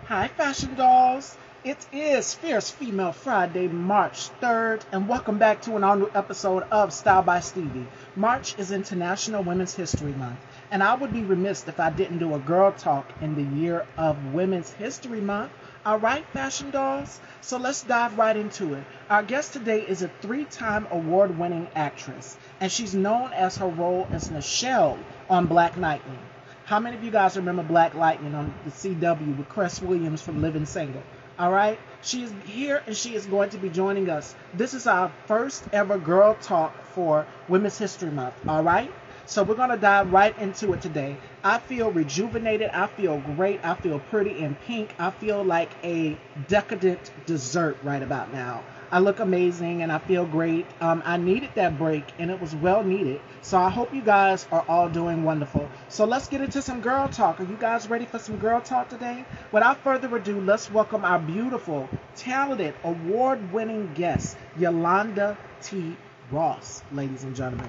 Hi, fashion dolls. It is Fierce Female Friday, March 3rd, and welcome back to an all-new episode of Style by Stevie. March is International Women's History Month, and I would be remiss if I didn't do a girl talk in the year of Women's History Month. All right, fashion dolls? So let's dive right into it. Our guest today is a three-time award-winning actress, and she's known as her role as Nichelle on Black Lightning. How many of you guys remember Black Lightning on the CW with Cress Williams from Living Single? All right, she is here and she is going to be joining us. This is our first ever girl talk for Women's History Month. All right, so we're going to dive right into it today. I feel rejuvenated. I feel great. I feel pretty in pink. I feel like a decadent dessert right about now. I look amazing and I feel great. I needed that break and it was well needed. So I hope you guys are all doing wonderful. So let's get into some girl talk. Are you guys ready for some girl talk today? Without further ado, let's welcome our beautiful, talented, award-winning guest, Yolanda T. Ross, ladies and gentlemen.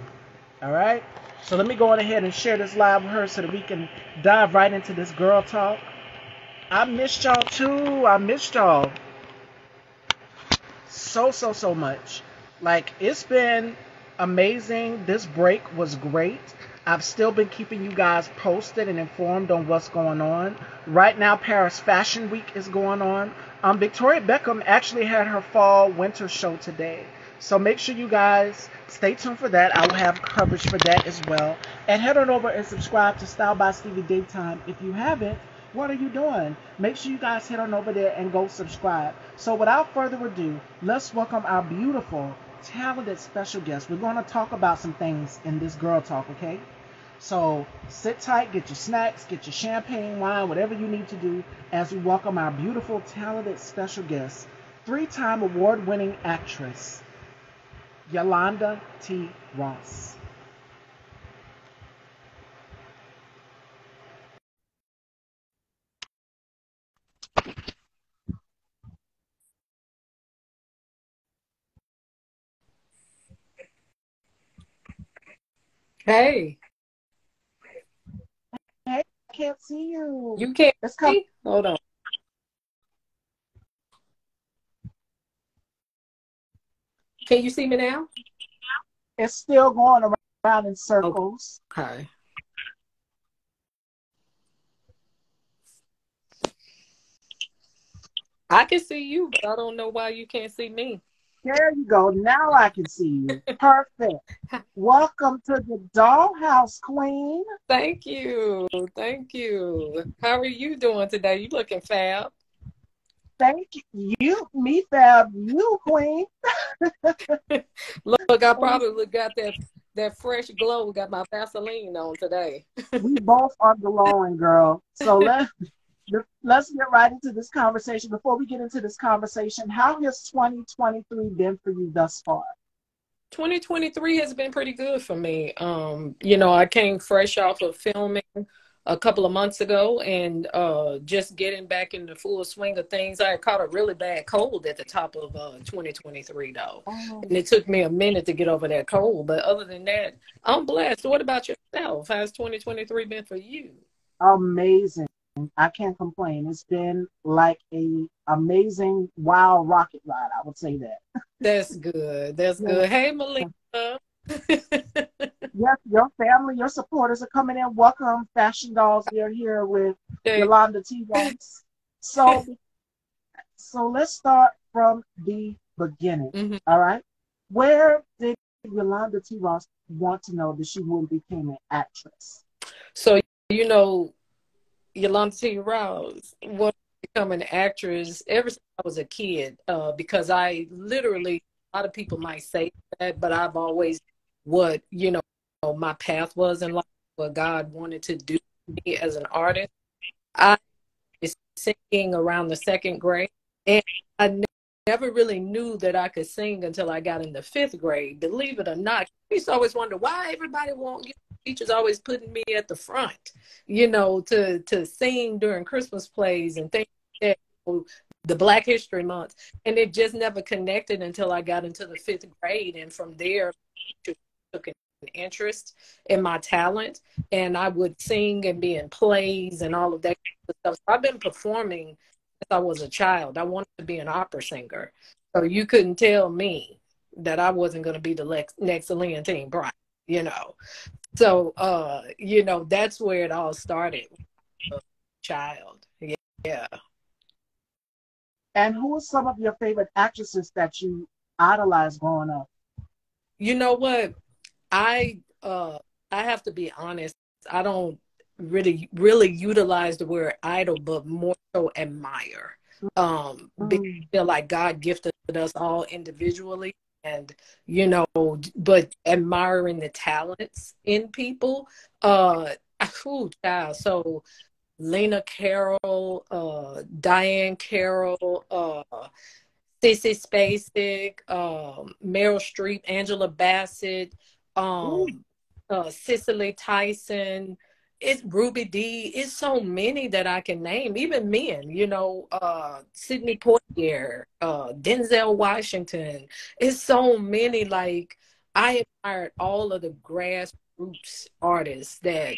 All right? So let me go on ahead and share this live with her so that we can dive right into this girl talk. I missed y'all too. I missed y'all so much. Like, it's been amazing. This break was great. I've still been keeping you guys posted and informed on what's going on. Right now, Paris Fashion Week is going on. Victoria Beckham actually had her fall winter show today. So make sure you guys stay tuned for that. I will have coverage for that as well. And head on over and subscribe to Style by Stevie Daytime if you haven't. What are you doing? Make sure you guys head on over there and go subscribe. So without further ado, let's welcome our beautiful, talented special guest. We're going to talk about some things in this girl talk, okay? So sit tight, get your snacks, get your champagne, wine, whatever you need to do as we welcome our beautiful, talented special guest, three-time award-winning actress, Yolanda T. Ross. Hey, Hey, I can't see you. you can't Let's come. see? Hold on. Can you see me now? It's still going around in circles. Okay. I can see you, but I don't know why you can't see me. There you go. Now I can see you. Perfect. Welcome to the dollhouse, Queen. Thank you. Thank you. How are you doing today? You looking fab. Thank you. Me, Fab, you, Queen. Look, I probably got that fresh glow. Got my Vaseline on today. We both are glowing, girl. So let's get right into this conversation. Before we get into this conversation, how has 2023 been for you thus far? 2023 has been pretty good for me. I came fresh off of filming a couple of months ago and just getting back in the full swing of things. I caught a really bad cold at the top of 2023 though. Oh, And it took me a minute to get over that cold. But other than that, I'm blessed. What about yourself? How's 2023 been for you? amazing. I can't complain. It's been like a amazing, wild rocket ride. I would say that. That's good. That's Yes, good. Hey, Melissa. yes, your family, your supporters are coming in. Welcome, Fashion Dolls. We are here with Hey. Yolanda T. Ross. So, so let's start from the beginning. Mhm. All right. Where did Yolanda T. Ross want to know that she would become an actress? So, you know, Yolanda T. Rouse wanted to become an actress ever since I was a kid, because I literally, a lot of people might say that, but I've always what, my path was in life, what God wanted to do me as an artist. I was singing around the second grade, and I never really knew that I could sing until I got in the fifth grade. Believe it or not, I used to always wonder why everybody won't. Teachers always putting me at the front, to sing during Christmas plays and things like that, the Black History Month, and it just never connected until I got into the fifth grade, and from there, took an interest in my talent, and I would sing and be in plays and all of that stuff. So I've been performing I was a child. I wanted to be an opera singer. So you couldn't tell me that I wasn't going to be the next Leontine Bright, you know. So, that's where it all started. A child. Yeah. Yeah. And who are some of your favorite actresses that you idolized growing up? You know what? I uh I have to be honest. I don't really utilize the word idol, but more so admire. Because Mm. I feel like God gifted us all individually, and but admiring the talents in people. Uh, child. So Lena Carroll, Diane Carroll, Sissy Spacek, Meryl Streep, Angela Bassett, Ooh. um, Cicely Tyson. It's Ruby Dee. It's so many that I can name. Even men, Sidney Poitier, Denzel Washington. It's so many. Like I admired all of the grassroots artists that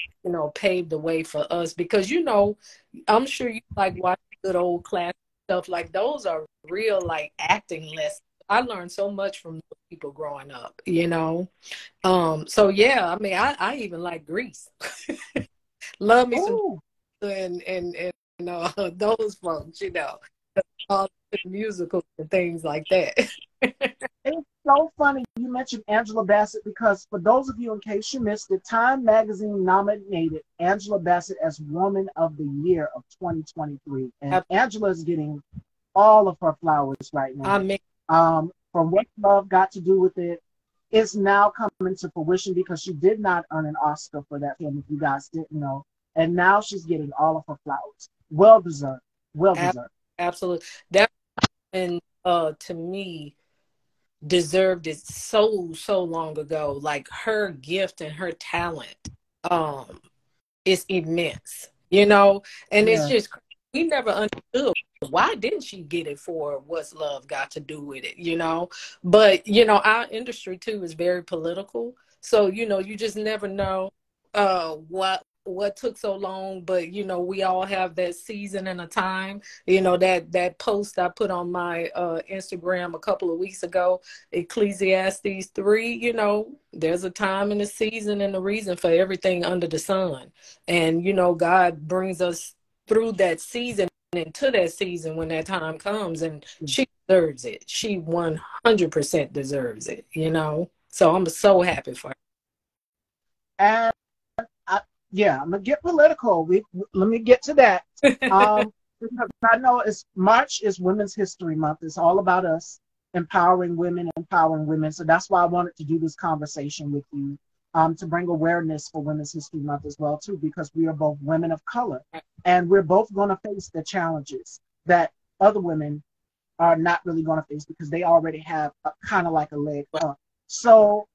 paved the way for us because I'm sure you like watching good old classic stuff. Like those are real like acting lessons. I learned so much from those people growing up. So yeah, I mean I even like Grease. Love me some Ooh. and those folks, all the musicals and things like that. It's so funny you mentioned Angela Bassett because for those of you in case you missed it, Time Magazine nominated Angela Bassett as Woman of the Year of 2023. And Angela is getting all of her flowers right now. I mean, from What Love Got to Do with It, it's now coming to fruition because she did not earn an Oscar for that film, if you guys didn't know. And now she's getting all of her flowers. Well deserved. Well deserved. Absolutely. That and to me deserved it so long ago. Like her gift and her talent is immense. And it's Yeah. just we never understood why didn't she get it for What's Love Got to Do with It. But our industry too is very political, so you just never know what took so long. But we all have that season and a time. That post I put on my Instagram a couple of weeks ago, Ecclesiastes 3, there's a time and a season and a reason for everything under the sun. And God brings us through that season into that season when that time comes, and she deserves it. She 100% deserves it. So I'm so happy for her. And yeah, I'm gonna get political. Let me get to that. Because I know March is Women's History Month. It's all about us empowering women. So that's why I wanted to do this conversation with you, to bring awareness for Women's History Month as well too, because we are both women of color, and we're both going to face the challenges that other women are not really going to face because they already have kind of like a leg up. So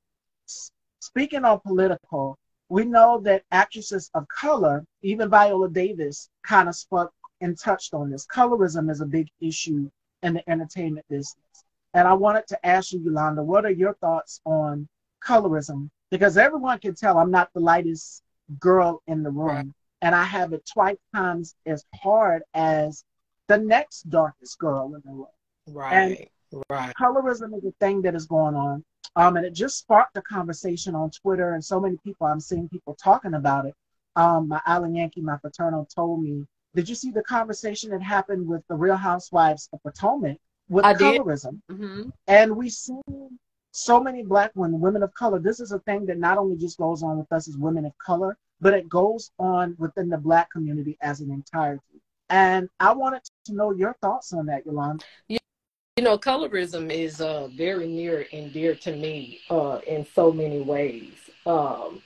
speaking on political, we know that actresses of color, even Viola Davis, kind of spoke and touched on this. Colorism is a big issue in the entertainment business. And I wanted to ask you, Yolanda, what are your thoughts on colorism? Because everyone can tell I'm not the lightest girl in the room. Right. And I have it twice times as hard as the next darkest girl in the room. Right. And right. colorism is a thing that is going on. And it just sparked a conversation on Twitter, and so many people, I'm seeing people talking about it. My Island Yankee, my fraternal, told me, did you see the conversation that happened with the Real Housewives of Potomac with colorism? Mm-hmm. And we see so many Black women of color. This is a thing that not only just goes on with us as women of color, but it goes on within the Black community as an entirety. And I wanted to know your thoughts on that, Yolanda. Colorism is very near and dear to me in so many ways. I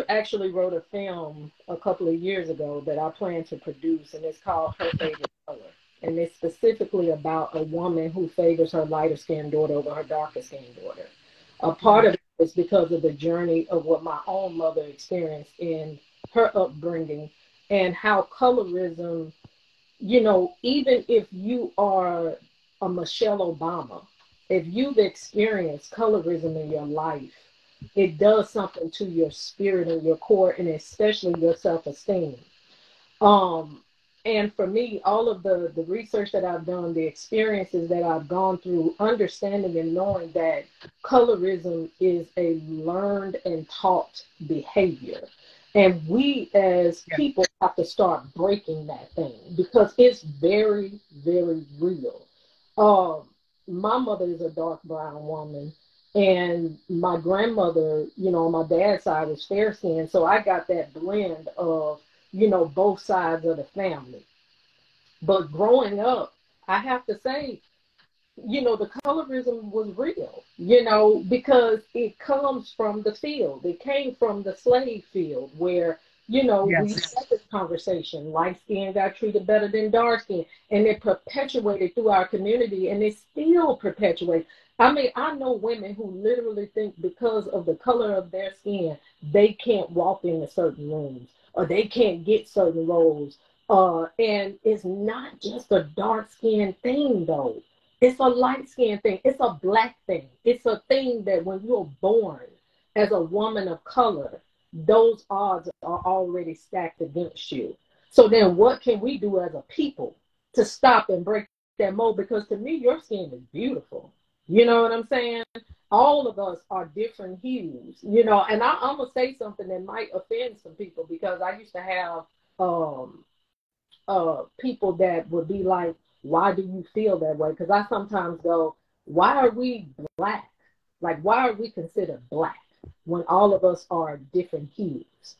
actually wrote a film a couple of years ago that I plan to produce, and it's called Her Favorite Color. And it's specifically about a woman who favors her lighter skinned daughter over her darker skinned daughter. A part of it is because of the journey of what my own mother experienced in her upbringing and how colorism, even if you are a Michelle Obama, if you've experienced colorism in your life, it does something to your spirit and your core, and especially your self-esteem. And for me, all of the research that I've done, the experiences that I've gone through, understanding and knowing that colorism is a learned and taught behavior. And we as Yeah. people have to start breaking that thing because it's very, very real. Um, my mother is a dark brown woman, and my grandmother, you know, on my dad's side was fair skinned. So I got that blend of, you know, both sides of the family. But growing up, I have to say, you know, the colorism was real, you know, because it comes from the field. It came from the slave field where, you know, we Yes. had this conversation. Light skin got treated better than dark skin. And it perpetuated through our community and it still perpetuates. I mean, I know women who literally think because of the color of their skin, they can't walk into certain rooms or they can't get certain roles. And it's not just a dark skin thing, though. It's a light skin thing. It's a black thing. It's a thing that when you're born as a woman of color, those odds are already stacked against you. So then what can we do as a people to stop and break that mold? Because to me, your skin is beautiful. You know what I'm saying? All of us are different hues, you know, and I'm going to say something that might offend some people because I used to have um, people that would be like, why do you feel that way? Because I sometimes go, why are we black? Like, why are we considered black when all of us are different hues?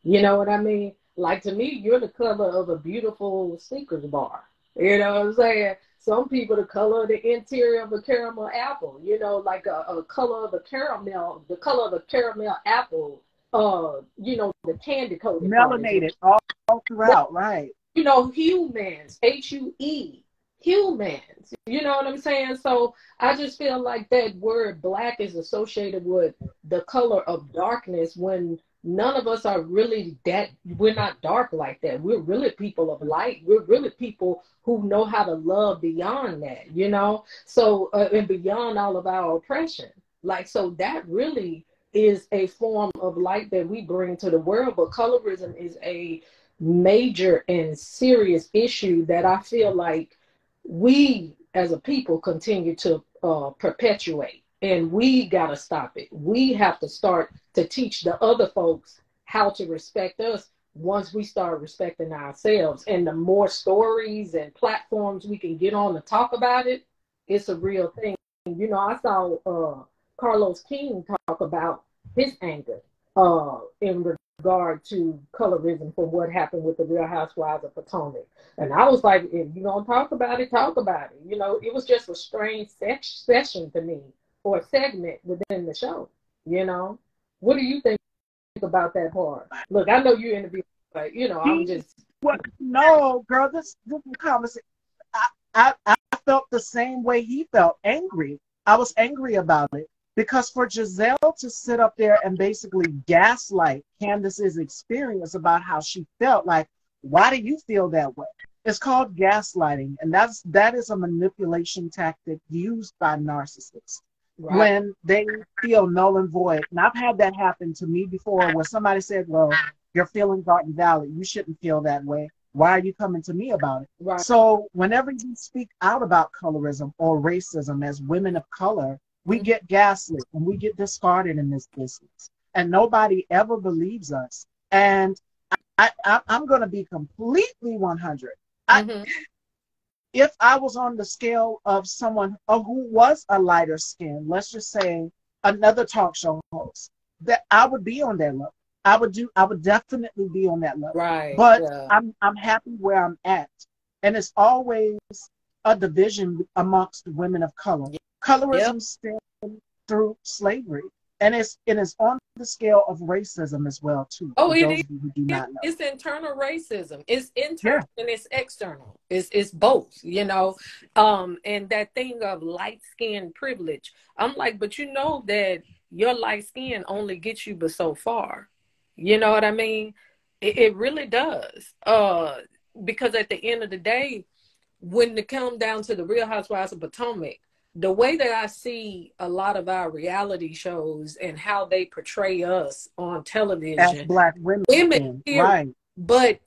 You know what I mean? Like, to me, you're the color of a beautiful Snickers bar. You know what I'm saying? Some people, the color of the interior of a caramel apple, you know, like a color of a caramel, the color of a caramel apple, you know, the candy coated part is, Melanated all throughout, right? you know, humans, Hue, humans, you know what I'm saying? So I just feel like that word black is associated with the color of darkness when none of us are really that, we're not dark like that. We're really people of light. We're really people who know how to love beyond that, you know? So, and beyond all of our oppression. Like, so that really is a form of light that we bring to the world, but colorism is a major and serious issue that I feel like we as a people continue to perpetuate, and we got to stop it. We have to start to teach the other folks how to respect us once we start respecting ourselves. And the more stories and platforms we can get on to talk about it, it's a real thing. You know, I saw Carlos King talk about his anger in regard to colorism from what happened with the Real Housewives of Potomac. And I was like, if you're going to talk about it, talk about it. You know, it was just a strange session to me, or a segment within the show, you know? What do you think about that part? Look, I know you interviewed, but, you know, I'm He, just... what? No, girl, this conversation. I felt the same way he felt, angry. I was angry about it because for Giselle to sit up there and basically gaslight Candace's experience about how she felt, like, why do you feel that way? It's called gaslighting, and that is a manipulation tactic used by narcissists Right. when they feel null and void. And I've had that happen to me before where somebody said, well, your feelings aren't valid. You shouldn't feel that way. Why are you coming to me about it? Right. So whenever you speak out about colorism or racism as women of color, we get gaslit and we get discarded in this business. And nobody ever believes us. And I'm going to be completely 100. Mm-hmm. If I was on the scale of someone who was a lighter skin, let's just say another talk show host, that I would be on that level. I would definitely be on that level. Right. But Yeah. I'm happy where I'm at. And it's always a division amongst women of color. Yep. Colorism stemmed through slavery. And it's on the scale of racism as well, too. Oh, For it those is. of you who do not know. It's internal racism. It's Yeah. internal and it's external. It's both, you know. And that thing of light skin privilege. I'm like, but you know that your light skin only gets you but so far. You know what I mean? It really does. Because at the end of the day, when it comes down to the Real Housewives of Potomac, the way that I see a lot of our reality shows and how they portray us on As television, Black women, women, period, right. but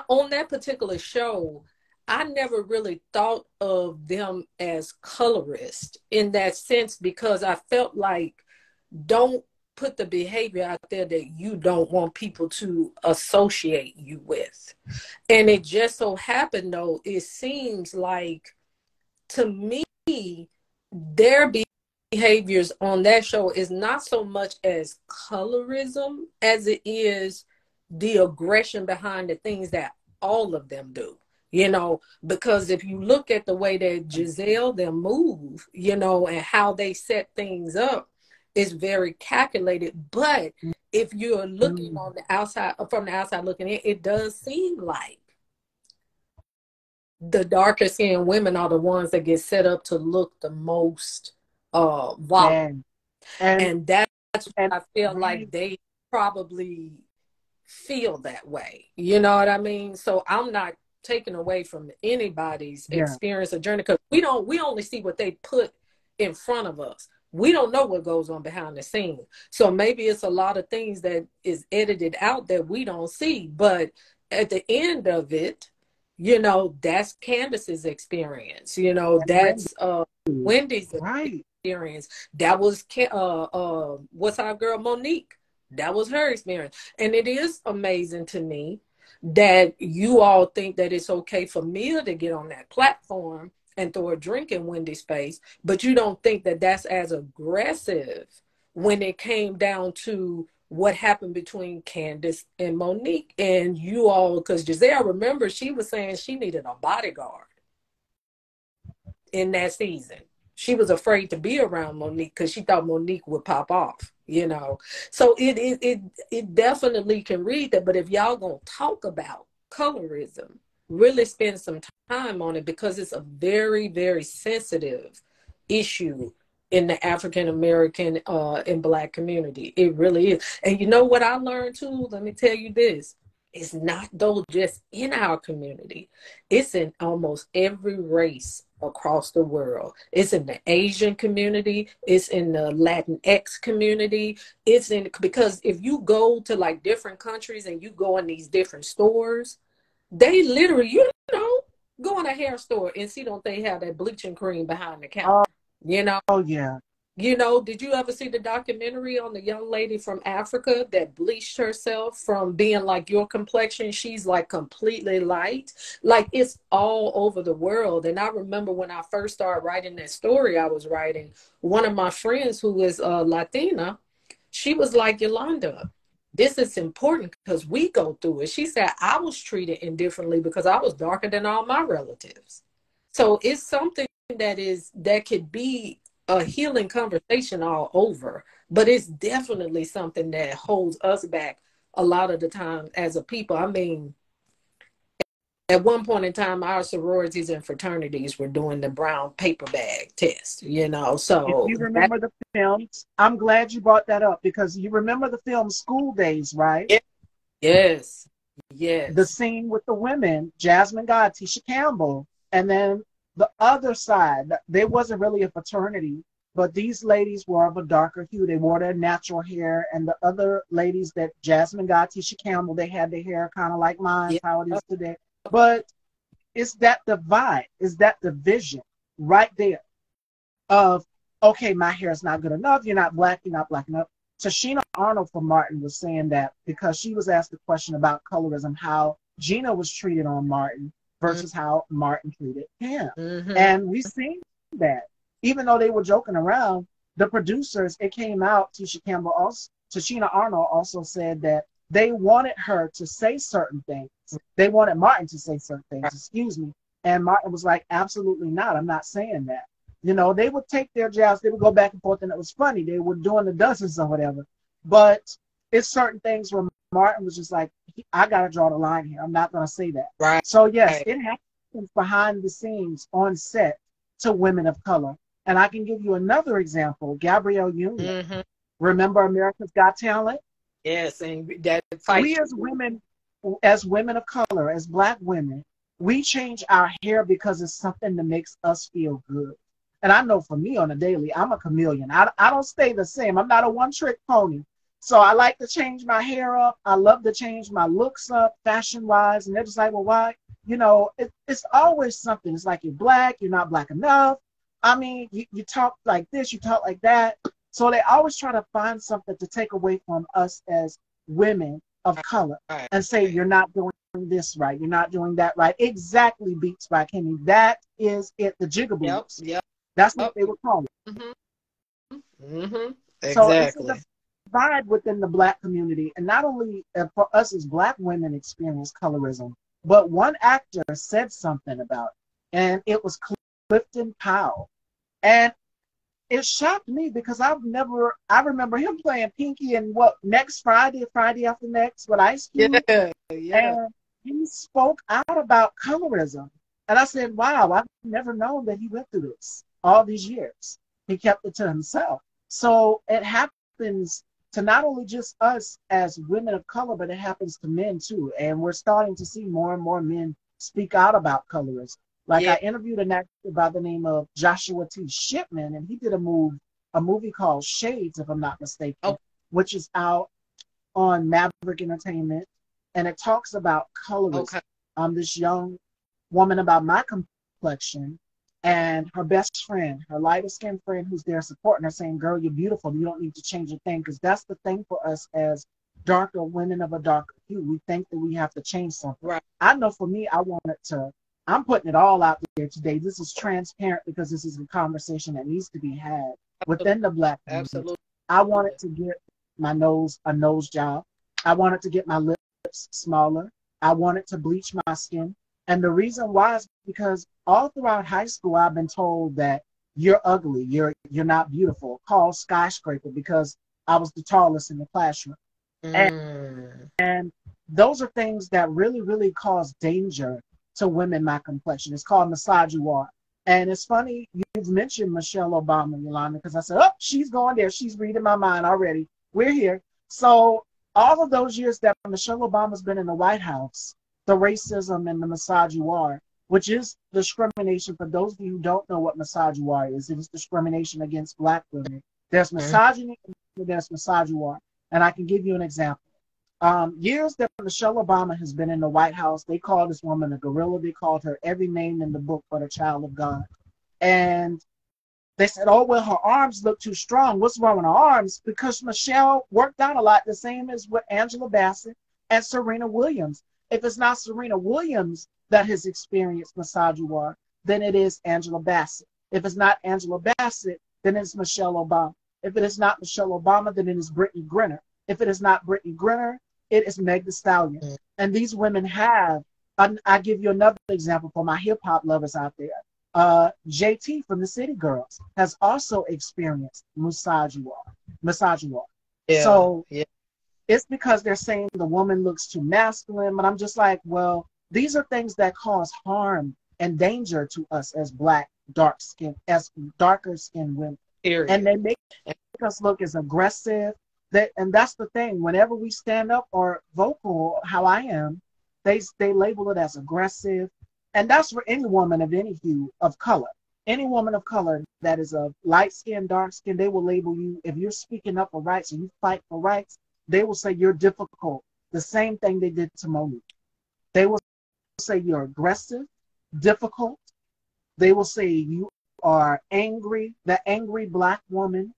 on that particular show, I never really thought of them as colorists in that sense, because I felt like, don't put the behavior out there that you don't want people to associate you with. And it just so happened, though, it seems like, to me, their behaviors on that show is not so much as colorism as it is the aggression behind the things that all of them do. Because if you look at the way that Giselle them move, and how they set things up, it's very calculated. But if you're looking on the outside, from the outside looking in, it does seem like the darker skinned women are the ones that get set up to look the most violent. And that's why I feel like they probably feel that way. You know what I mean? So I'm not taking away from anybody's experience or journey, because we only see what they put in front of us. We don't know what goes on behind the scene. So maybe it's a lot of things that is edited out that we don't see. But at the end of it, that's Candace's experience. That's Wendy's experience. That was what's our girl Monique. That was her experience. And it is amazing to me that you all think that it's okay for Mia to get on that platform and throw a drink in Wendy's face, but you don't think that that's as aggressive when it came down to what happened between Candace and Monique. And you all, because Giselle, remember, she was saying she needed a bodyguard in that season. She was afraid to be around Monique because she thought Monique would pop off, So it definitely can read that. But if y'all gonna talk about colorism, really spend some time on it, because it's a very, very sensitive issue in the African American and Black community. It really is. And you know what I learned too? Let me tell you this. It's not though just in our community. It's in almost every race across the world. It's in the Asian community. It's in the Latinx community. Because if you go to like different countries and you go in these different stores, they literally, go in a hair store and see, don't they have that bleaching cream behind the counter? Oh, yeah. Did you ever see the documentary on the young lady from Africa that bleached herself from being like your complexion? She's like completely light. Like, it's all over the world. And I remember when I first started writing that story I was writing, one of my friends who is Latina, she was like, Yolanda, this is important because we go through it. She said, I was treated indifferently because I was darker than all my relatives. So it's something that could be a healing conversation all over, but it's definitely something that holds us back a lot of the time as a people. I mean, at one point in time, our sororities and fraternities were doing the brown paper bag test, So if you remember the films, I'm glad you brought that up, because you remember the film School Days, right? Yes. The scene with the women, Jasmine Guy, Tisha Campbell, and then the other side, they wasn't really a fraternity, but these ladies were of a darker hue. They wore their natural hair, and the other ladies that Jasmine Guy, Tisha Campbell, they had their hair kind of like mine, how it is today. But it's that divide, is that division right there of, okay, my hair is not good enough. You're not black enough. Tashina Arnold from Martin was saying that because she was asked a question about colorism, how Gina was treated on Martin versus how Martin treated him. And we've seen that. Even though they were joking around, the producers, it came out, Tashina Arnold also said that they wanted her to say certain things. They wanted Martin to say certain things, And Martin was like, absolutely not. I'm not saying that. They would take their jabs, they would go back and forth, and it was funny. They were doing the dozens or whatever. But it's certain things where Martin was just like, I got to draw the line here. I'm not going to say that. Right. So, yes, it happens behind the scenes on set to women of color. And I can give you another example, Gabrielle Union. Remember America's Got Talent? Yes, and that fight. We as women of color, as Black women, we change our hair because it's something that makes us feel good. And I know for me on a daily, I'm a chameleon. I don't stay the same. I'm not a one-trick pony. So I like to change my hair up. I love to change my looks up fashion wise. And they're just like, well, why? You know, it's always something. It's like you're black, you're not black enough. I mean, you talk like this, you talk like that. So they always try to find something to take away from us as women of color Right. and say, you're not doing this right. You're not doing that right. Exactly, Beats by Kenny. That is it, the jigaboos. Yep. That's what they would call it. So it's a Exactly. divide within the black community. And not only for us as black women experience colorism, but one actor said something about it, and it was Clifton Powell. And it shocked me because I remember him playing Pinky in what, Next Friday, Friday After Next with Ice Cube. Yeah. And he spoke out about colorism. And I said, wow, I've never known that he went through this all these years. He kept it to himself. So it happens to not only just us as women of color, but it happens to men too. And we're starting to see more and more men speak out about colorism. Like I interviewed an actor by the name of Joshua T. Shipman, and he did a movie called Shades, if I'm not mistaken, which is out on Maverick Entertainment, and it talks about colorism. This young woman about my complexion, and her best friend, her lighter skinned friend who's there supporting her, saying, girl, you're beautiful. You don't need to change a thing, because that's the thing for us as darker women of a darker hue. We think that we have to change something. Right. I know for me, I'm putting it all out there today. This is transparent because this is a conversation that needs to be had within the black community. Absolutely. I wanted to get my nose a nose job. I wanted to get my lips smaller. I wanted to bleach my skin. And the reason why is because all throughout high school, I've been told that you're ugly, you're not beautiful, called skyscraper because I was the tallest in the classroom. And those are things that really, really cause danger to women my complexion. It's called misogynoir. And it's funny, you've mentioned Michelle Obama, Yolanda, because I said, oh, she's going there. She's reading my mind already. We're here. So all of those years that Michelle Obama's been in the White House, the racism and the misogynoir, which is discrimination. For those of you who don't know what misogynoir is, it is discrimination against black women. There's misogyny and there's misogynoir. And I can give you an example. Years that Michelle Obama has been in the White House, they called this woman a gorilla. They called her every name in the book but a child of God. And they said, oh, well, her arms look too strong. What's wrong with her arms? Because Michelle worked out a lot, the same as with Angela Bassett and Serena Williams. If it's not Serena Williams that has experienced misogynoir, then it is Angela Bassett. If it's not Angela Bassett, then it's Michelle Obama. If it is not Michelle Obama, then it is Brittany Griner. If it is not Brittany Griner, it is Meg Thee Stallion. And these women have, I give you another example for my hip hop lovers out there. JT from the City Girls has also experienced misogynoir. So it's because they're saying the woman looks too masculine, but I'm just like, well, these are things that cause harm and danger to us as black, darker skinned women. And they make us look as aggressive. And that's the thing. Whenever we stand up or vocal, how I am, they label it as aggressive. And that's for any woman of any hue of color. Any woman of color that is a light skin, dark skin, they will label you. If you're speaking up for rights and you fight for rights, they will say you're difficult. The same thing they did to Monique. They will say you're aggressive, difficult. They will say you are angry, the angry black woman.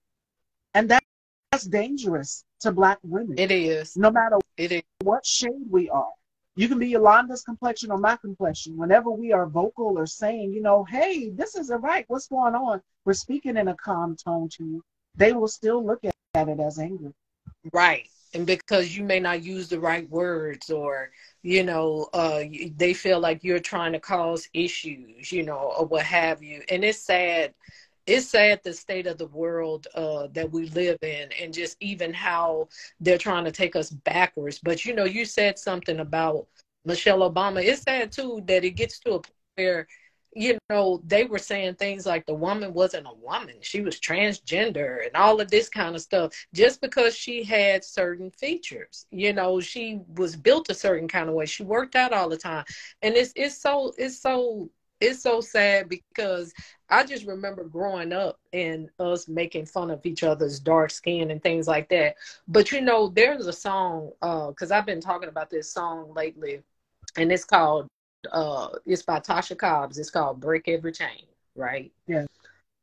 And that's dangerous to black women. It is. No matter what shade we are. You can be Yolanda's complexion or my complexion. Whenever we are vocal or saying, you know, hey, this isn't right. What's going on? We're speaking in a calm tone to you. They will still look at it as angry. Right. And because you may not use the right words, or, you know, they feel like you're trying to cause issues, you know, or what have you. And it's sad. It's sad the state of the world that we live in, and just even how they're trying to take us backwards. But, you know, you said something about Michelle Obama. It's sad, too, that it gets to a point where, you know, they were saying things like the woman wasn't a woman. She was transgender and all of this kind of stuff just because she had certain features. You know, she was built a certain kind of way. She worked out all the time. And it's so It's so sad because I just remember growing up and us making fun of each other's dark skin and things like that. But you know, there's a song, because I've been talking about this song lately, and it's called it's by Tasha Cobbs. It's called Break Every Chain, right? Yeah.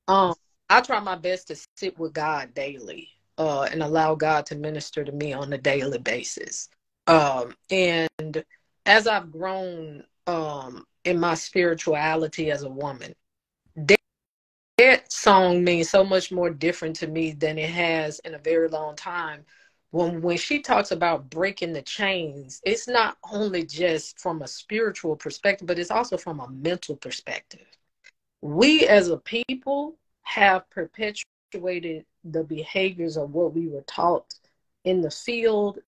Um, I try my best to sit with God daily, and allow God to minister to me on a daily basis. And as I've grown in my spirituality as a woman, that, that song means so much more different to me than it has in a very long time. When she talks about breaking the chains, it's not only just from a spiritual perspective, but it's also from a mental perspective. We as a people have perpetuated the behaviors of what we were taught in the field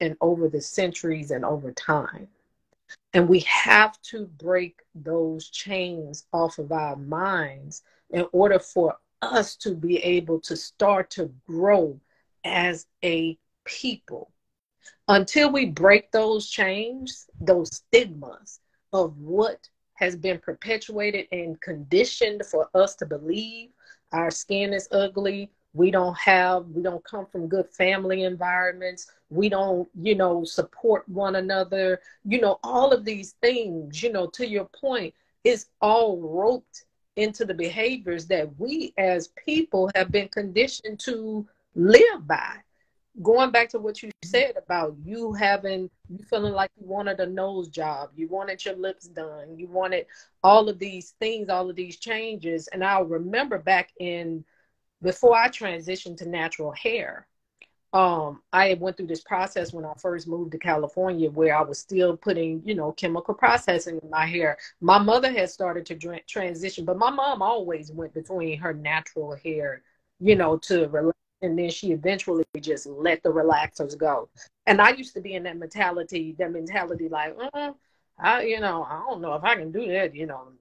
and over the centuries and over time. And we have to break those chains off of our minds in order for us to be able to start to grow as a people. Until we break those chains, those stigmas of what has been perpetuated and conditioned for us to believe our skin is ugly, we don't come from good family environments, we don't, support one another, all of these things, to your point, is all roped into the behaviors that we as people have been conditioned to live by. Going back to what you said about you feeling like you wanted a nose job, you wanted your lips done, you wanted all of these things, all of these changes. And I remember before I transitioned to natural hair, I went through this process when I first moved to California where I was still putting, chemical processing in my hair. My mother had started to transition, but my mom always went between her natural hair, to relax. And then she eventually just let the relaxers go. And I used to be in that mentality like, I don't know if I can do that,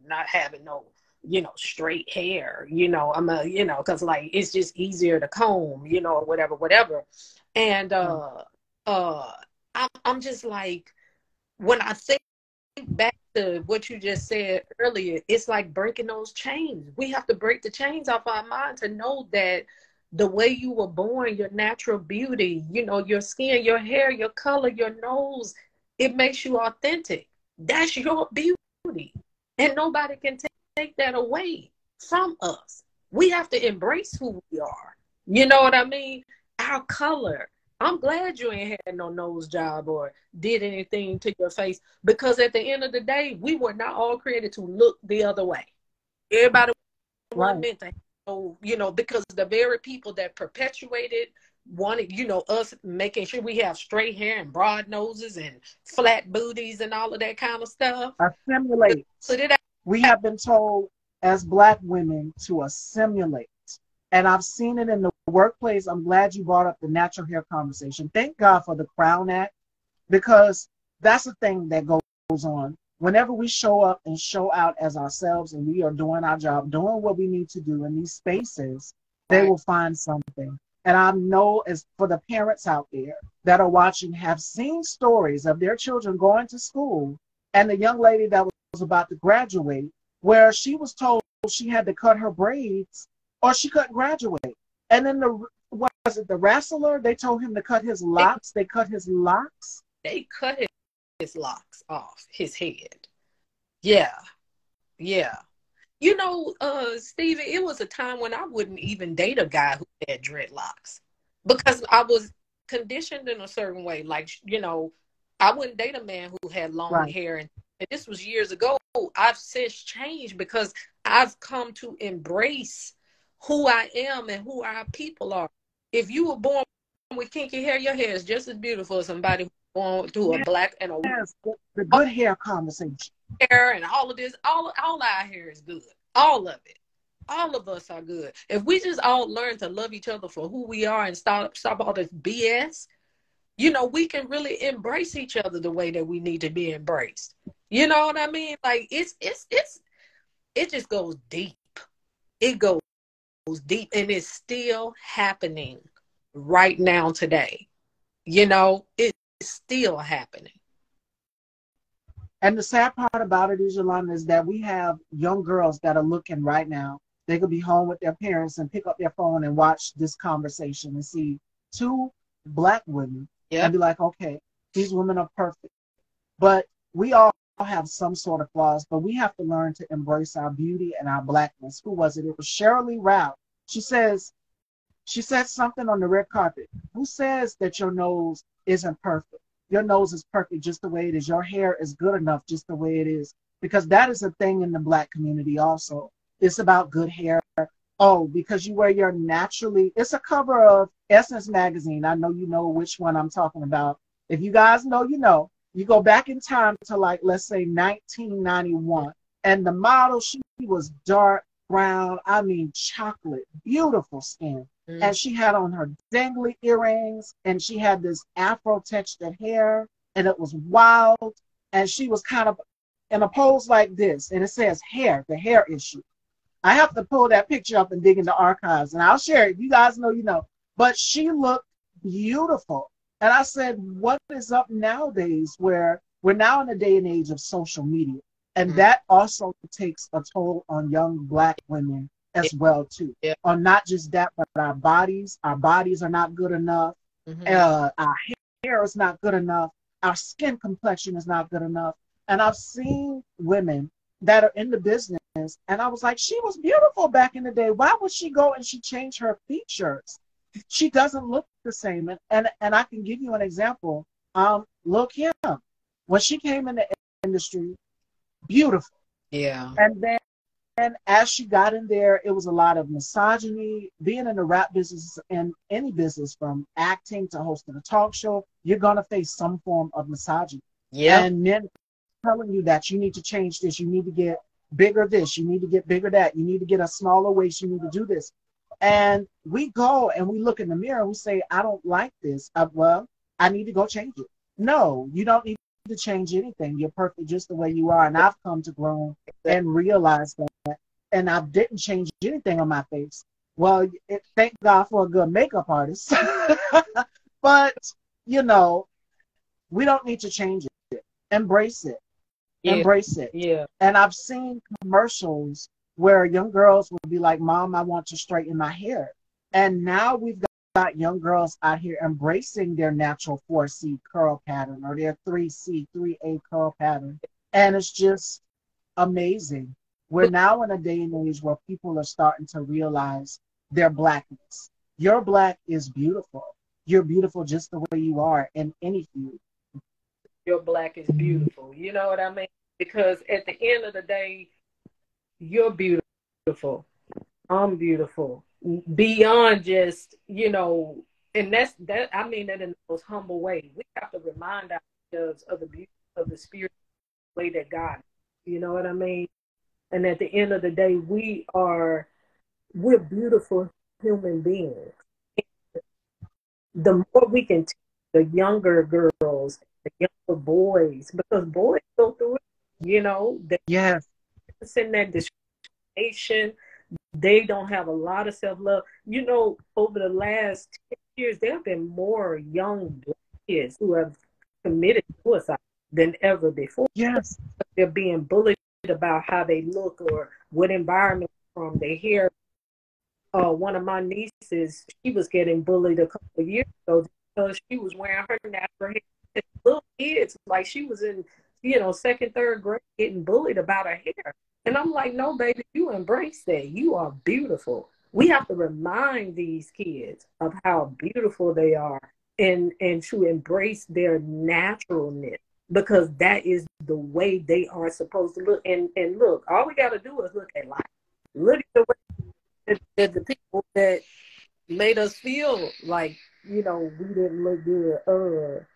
not having no, straight hair, cause like, it's just easier to comb, or whatever. And, I'm just like, when I think back to what you just said earlier, it's like breaking those chains. We have to break the chains off our mind to know that the way you were born, your natural beauty, your skin, your hair, your color, your nose, it makes you authentic. That's your beauty. And nobody can take that away from us. We have to embrace who we are. You know what I mean? Our color. I'm glad you ain't had no nose job or did anything to your face, because at the end of the day, we were not all created to look the other way. Everybody wasn't meant to, because the very people that perpetuated wanted, us making sure we have straight hair and broad noses and flat booties and all of that kind of stuff. Assimilate. We have been told as Black women to assimilate. And I've seen it in the workplace. I'm glad you brought up the natural hair conversation. Thank God for the Crown Act, because that's the thing that goes on. Whenever we show up and show out as ourselves and we are doing our job, doing what we need to do in these spaces, they will find something. And I know, as for the parents out there that are watching, have seen stories of their children going to school, and the young lady that was about to graduate, where she was told she had to cut her braids or she couldn't graduate. And then what was it, the wrestler? They told him to cut his locks. They cut his locks. They cut his locks off his head. Yeah. Stevie, it was a time when I wouldn't even date a guy who had dreadlocks, because I was conditioned in a certain way. Like, I wouldn't date a man who had long hair. And this was years ago. I've since changed because I've come to embrace who I am and who our people are. If you were born with kinky hair, your hair is just as beautiful as somebody who's born through a black and a white. The good hair conversation. Hair and all of this, all our hair is good. All of it. All of us are good. If we just all learn to love each other for who we are and stop all this BS, we can really embrace each other the way that we need to be embraced. You know what I mean? Like, it just goes deep. It goes deep, and it's still happening right now today. It's still happening. And the sad part about it is, Yolanda, is that we have young girls that are looking right now. They could be home with their parents and pick up their phone and watch this conversation and see two black women and be like, okay, these women are perfect. But we all have some sort of flaws, but we have to learn to embrace our beauty and our blackness. Who was it? It was Shirley Lee Rao. She said something on the red carpet. Who says that your nose isn't perfect? Your nose is perfect just the way it is. Your hair is good enough just the way it is. Because that is a thing in the black community also. It's about good hair. Oh, because you wear your naturally, it's a cover of Essence magazine. I know you know which one I'm talking about. If you guys know, you know. You go back in time to, like, let's say 1991. And the model, she was dark brown, I mean chocolate, beautiful skin. And she had on her dangly earrings, and she had this afro textured hair, and it was wild. And she was kind of in a pose like this, and it says hair, the hair issue. I have to pull that picture up and dig in the archives, and I'll share it. You guys know, you know. But she looked beautiful. And I said, what is up nowadays where we're now in a day and age of social media? And that also takes a toll on young black women as well, too. On not just that, but our bodies. Our bodies are not good enough. Our hair is not good enough. Our skin complexion is not good enough. And I've seen women that are in the business, and I was like, she was beautiful back in the day. Why would she go and she change her features? She doesn't look the same. And I can give you an example. Lil' Kim, when she came in the industry, beautiful. Yeah. And then as she got in there, it was a lot of misogyny. Being in the rap business and any business, from acting to hosting a talk show, you're going to face some form of misogyny. And men telling you that you need to change this, you need to get bigger this, you need to get bigger that, you need to get a smaller waist, you need to do this. And we go and we look in the mirror and we say, I don't like this. Well, I need to go change it. No, you don't need to change anything. You're perfect just the way you are. And I've come to grow and realize that. And I didn't change anything on my face. Well, thank God for a good makeup artist. But, you know, we don't need to change it. Embrace it. Embrace it. And I've seen commercials where young girls will be like, Mom, I want to straighten my hair. And now we've got young girls out here embracing their natural 4C curl pattern or their 3C, 3A curl pattern. And it's just amazing. We're now in a day and age where people are starting to realize their blackness. Your black is beautiful. You're beautiful just the way you are in any hue. Your black is beautiful. You know what I mean? Because at the end of the day, you're beautiful. I'm beautiful. Beyond just, you know, and that I mean that in the most humble way. We have to remind ourselves of the beauty of the spirit way that God, you know what I mean? And at the end of the day, we're beautiful human beings. The more we can teach the younger girls, the younger boys, because boys go through it, you know, in that discrimination, they don't have a lot of self-love. You know, over the last 10 years, there have been more young black kids who have committed suicide than ever before. They're being bullied about how they look or what environment from their hair. One of my nieces, she was getting bullied a couple of years ago because she was wearing her natural hair. Little kids, like she was in, you know, second, third grade, getting bullied about her hair. And I'm like, no, baby, you embrace that. You are beautiful. We have to remind these kids of how beautiful they are and to embrace their naturalness, because that is the way they are supposed to look. And look, all we got to do is look at life. Look at the way that the people that made us feel like, you know, we didn't look good.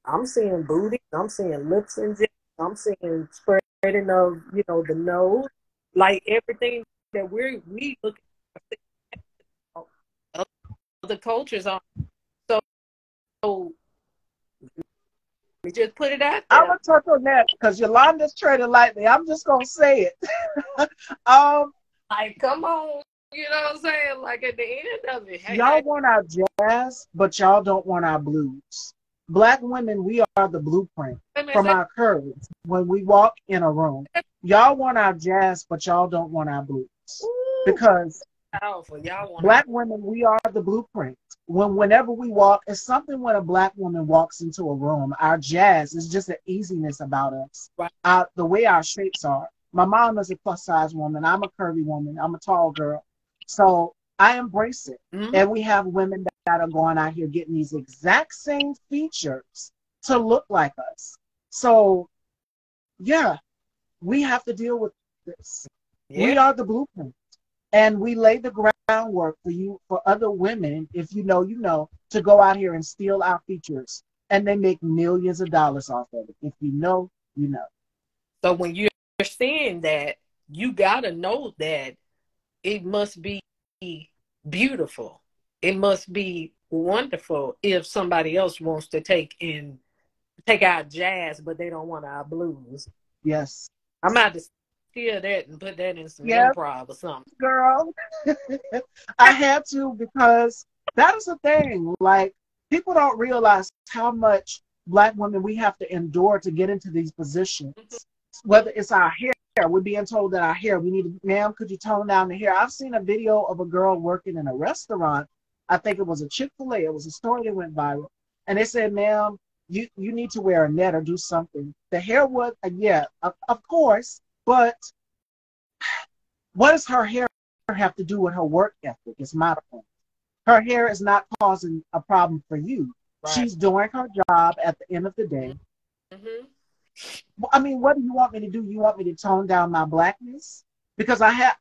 I'm seeing booty. I'm seeing lips and jets. I'm seeing spreading of, you know, the nose. Like everything that we look at, other cultures are. So we just put it out there. I'm going to touch on that because Yolanda's treading lightly. I'm just going to say it. Like, come on. You know what I'm saying? Like, at the end of it. Y'all want our jazz, but y'all don't want our blues. Black women, we are the blueprint Wait a minute, from our curves when we walk in a room. Y'all want our jazz, but y'all don't want our blues. ooh, Because powerful. Y'all want to. Black women, we are the blueprint. Whenever we walk, it's something when a Black woman walks into a room. Our jazz is just an easiness about us. Right. The way our shapes are. My mom is a plus size woman. I'm a curvy woman. I'm a tall girl. So I embrace it. Mm-hmm. And we have women that are going out here getting these exact same features to look like us. So yeah, we have to deal with this. Yeah. We are the blueprint. And we lay the groundwork for you, for other women, if you know, to go out here and steal our features. And they make millions of dollars off of it. If you know, you know. So when you're seeing that, you got to know that it must be beautiful. It must be wonderful if somebody else wants to take our jazz, but they don't want our blues. Yes. I'm about to steal that and put that in some Yes, improv or something. girl. I had to, because that is the thing. Like, people don't realize how much Black women we have to endure to get into these positions. Whether it's our hair, we're being told that our hair, we need to, ma'am, could you tone down the hair? I've seen a video of a girl working in a restaurant. I think it was a Chick-fil-A. It was a story that went viral. And they said, ma'am, you need to wear a net or do something. The hair would, yeah, of course, but what does her hair have to do with her work ethic? Is my point. Her hair is not causing a problem for you. Right. She's doing her job at the end of the day. Mm-hmm. I mean, what do you want me to do? You want me to tone down my blackness? Because I had,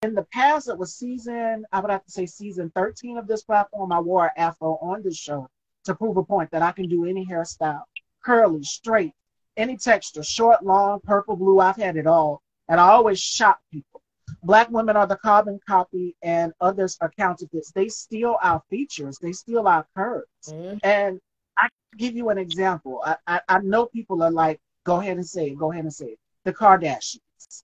in the past, it was I would have to say season 13 of this platform, I wore an afro on this show to prove a point that I can do any hairstyle. Curly, straight, any texture, short, long, purple, blue, I've had it all. And I always shock people. Black women are the carbon copy and others are counterfeits. They steal our features. They steal our curves. Mm-hmm. And I give you an example. I know people are like, go ahead and say it. Go ahead and say it. The Kardashians.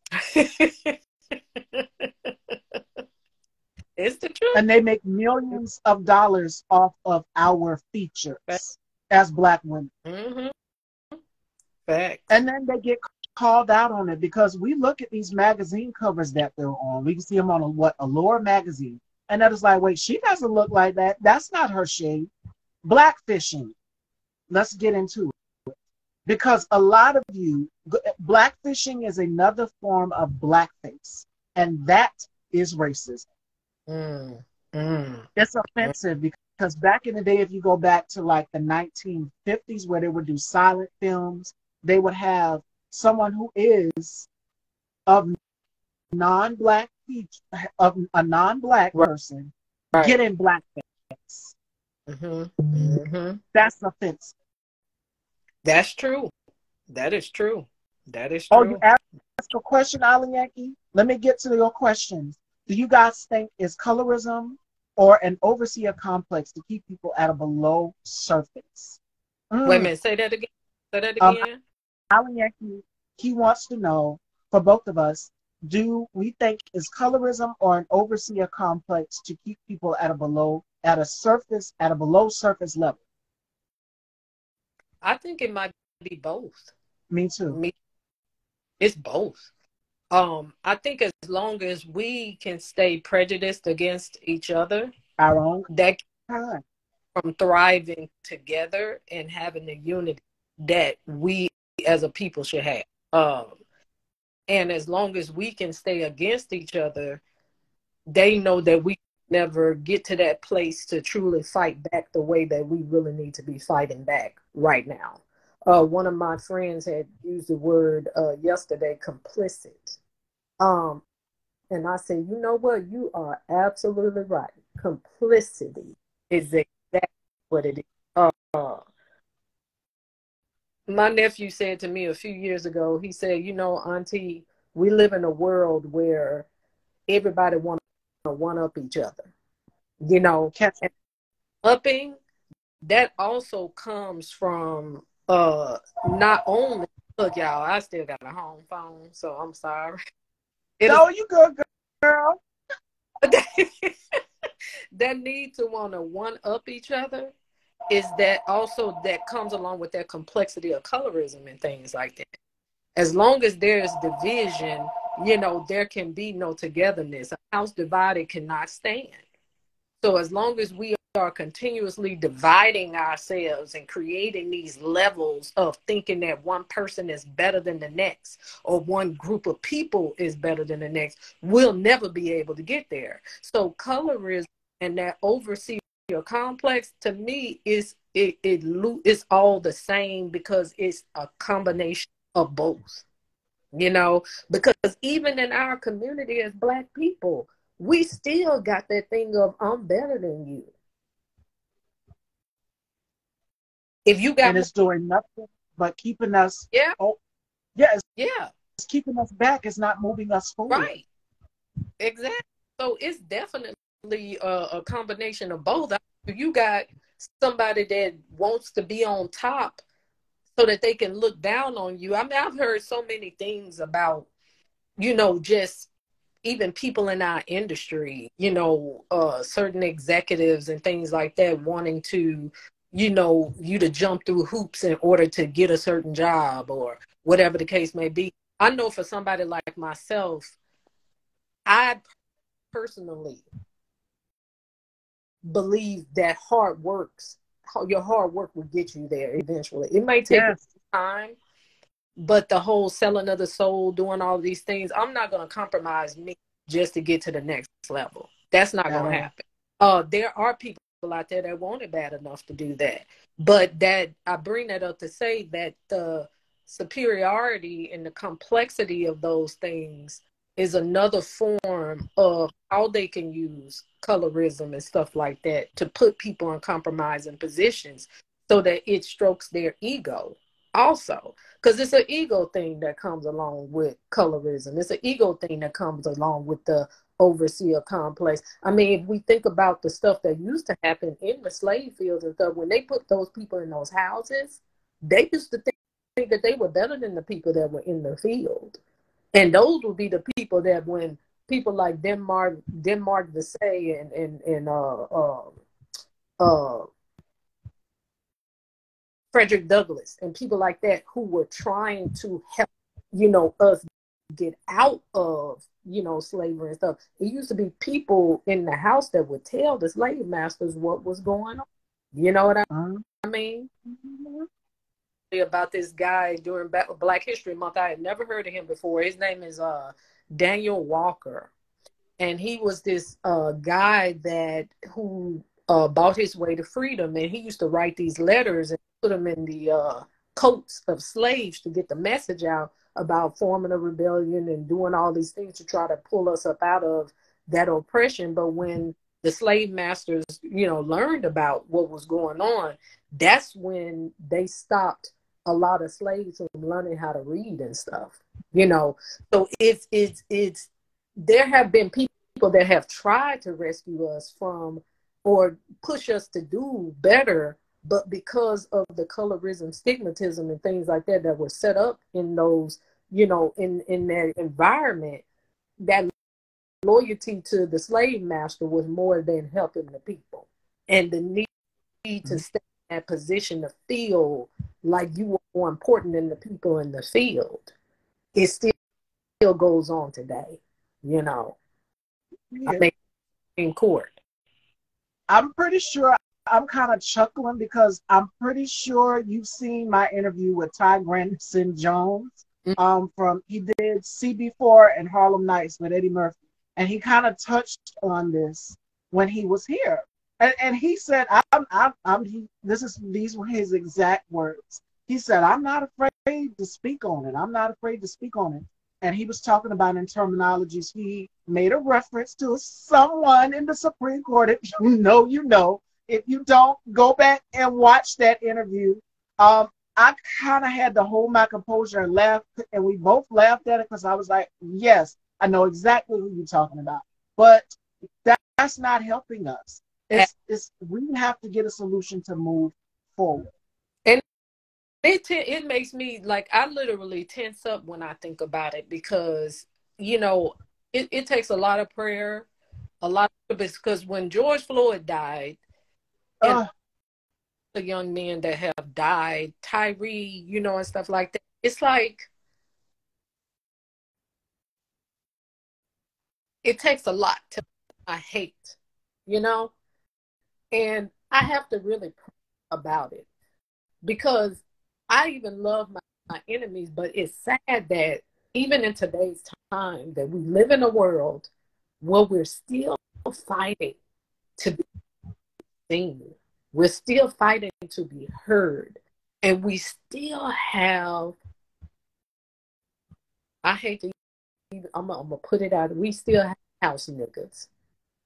It's the truth. And they make millions of dollars off of our features as Black women. Mm-hmm. Facts. And then they get called out on it because we look at these magazine covers that they're on. We can see them on Allure magazine. And that is like, wait, she doesn't look like that. That's not her shade. Blackfishing. Let's get into it. Because a lot of you, blackfishing is another form of blackface. And that is racism. It's offensive because back in the day, if you go back to like the 1950s where they would do silent films, they would have someone who is of non-black of a non-black person getting blackface. That's offensive. That's true. That is true. That is Oh, true. you asked a question, Ali Yankee? Let me get to your questions. Do you guys think is colorism or an overseer complex to keep people at a below surface? Wait a minute. Say that again. Say that again. Ali Yankee, he wants to know, for both of us, do we think is colorism or an overseer complex to keep people at a below surface level? I think it might be both. Me too. It's both. I think as long as we can stay prejudiced against each other, our own, that from thriving together and having the unity that we as a people should have. And as long as we can stay against each other, they know that we never get to that place to truly fight back the way that we really need to be fighting back right now. One of my friends had used the word yesterday, complicit. And I said, you know what? You are absolutely right. Complicity is exactly what it is. My nephew said to me a few years ago, he said, you know, Auntie, we live in a world where everybody wants to one-up each other. You know, and upping, that also comes from not only, look, y'all, I still got a home phone, so I'm sorry. No, you good, girl. That need to want to one-up each other is that also that comes along with that complexity of colorism and things like that. As long as there's division, there can be no togetherness. A house divided cannot stand. So as long as we are continuously dividing ourselves and creating these levels of thinking that one person is better than the next or one group of people is better than the next, we'll never be able to get there. So colorism and that overseer complex, to me, it's all the same because it's a combination of both. Because even in our community as Black people, we still got that thing of I'm better than you. If you got and it's doing nothing but keeping us. yeah, Oh, yeah, yeah, it's keeping us back. It's not moving us forward. right, exactly. So it's definitely a combination of both. You got somebody that wants to be on top so that they can look down on you. I mean, I've heard so many things about, just even people in our industry, certain executives and things like that wanting to, you to jump through hoops in order to get a certain job or whatever the case may be. I know for somebody like myself, I personally believe that your hard work will get you there eventually. It may take time, but the whole selling of the soul, doing all these things, I'm not going to compromise me just to get to the next level. That's not going to happen. There are people out there that want it bad enough to do that. But that I bring that up to say that the superiority and the complexity of those things is another form of how they can use colorism and stuff like that to put people in compromising positions so that it strokes their ego also. Because it's an ego thing that comes along with colorism. It's an ego thing that comes along with the overseer complex. I mean, if we think about the stuff that used to happen in the slave fields and stuff, when they put those people in those houses, they used to think that they were better than the people that were in the field. And those would be the people that when people like Denmark Vesey and Frederick Douglass and people like that who were trying to help, us get out of, slavery and stuff. It used to be people in the house that would tell the slave masters what was going on. You know what I mean? About this guy during Black History Month. I had never heard of him before. His name is Daniel Walker. And he was this guy who bought his way to freedom. And he used to write these letters and put them in the coats of slaves to get the message out about forming a rebellion and doing all these things to try to pull us up out of that oppression. But when the slave masters, learned about what was going on, that's when they stopped a lot of slaves from learning how to read and stuff. So it's there have been people that have tried to rescue us from or push us to do better, but because of the colorism, stigmatism, and things like that were set up in those, in that environment, that loyalty to the slave master was more than helping the people. And the need to stay in that position to feel like you were more important than the people in the field, it still goes on today, I think in court. I'm pretty sure I'm kind of chuckling because I'm pretty sure you've seen my interview with Ty Grandison Jones. He did CB4 and Harlem Nights with Eddie Murphy, and he kind of touched on this when he was here, and he said, these were his exact words. He said, "I'm not afraid to speak on it. I'm not afraid to speak on it." And he was talking about in terminologies. He made a reference to someone in the Supreme Court. If you know, you know. If you don't, go back and watch that interview. I kind of had to hold my composure and laugh, and we both laughed at it because I was like, yes, I know exactly who you're talking about. But that's not helping us. We have to get a solution to move forward. And it makes me, like, I literally tense up when I think about it because, it takes a lot of prayer, because when George Floyd died, the young men that have died, Tyree, you know, and stuff like that. It's like it takes a lot to I hate, you know, and I have to really pray about it because I even love my enemies, but it's sad that even in today's time that we live in a world where we're still fighting to be seen. We're still fighting to be heard. And we still have, I hate to even, I'm gonna put it out, we still have house niggas.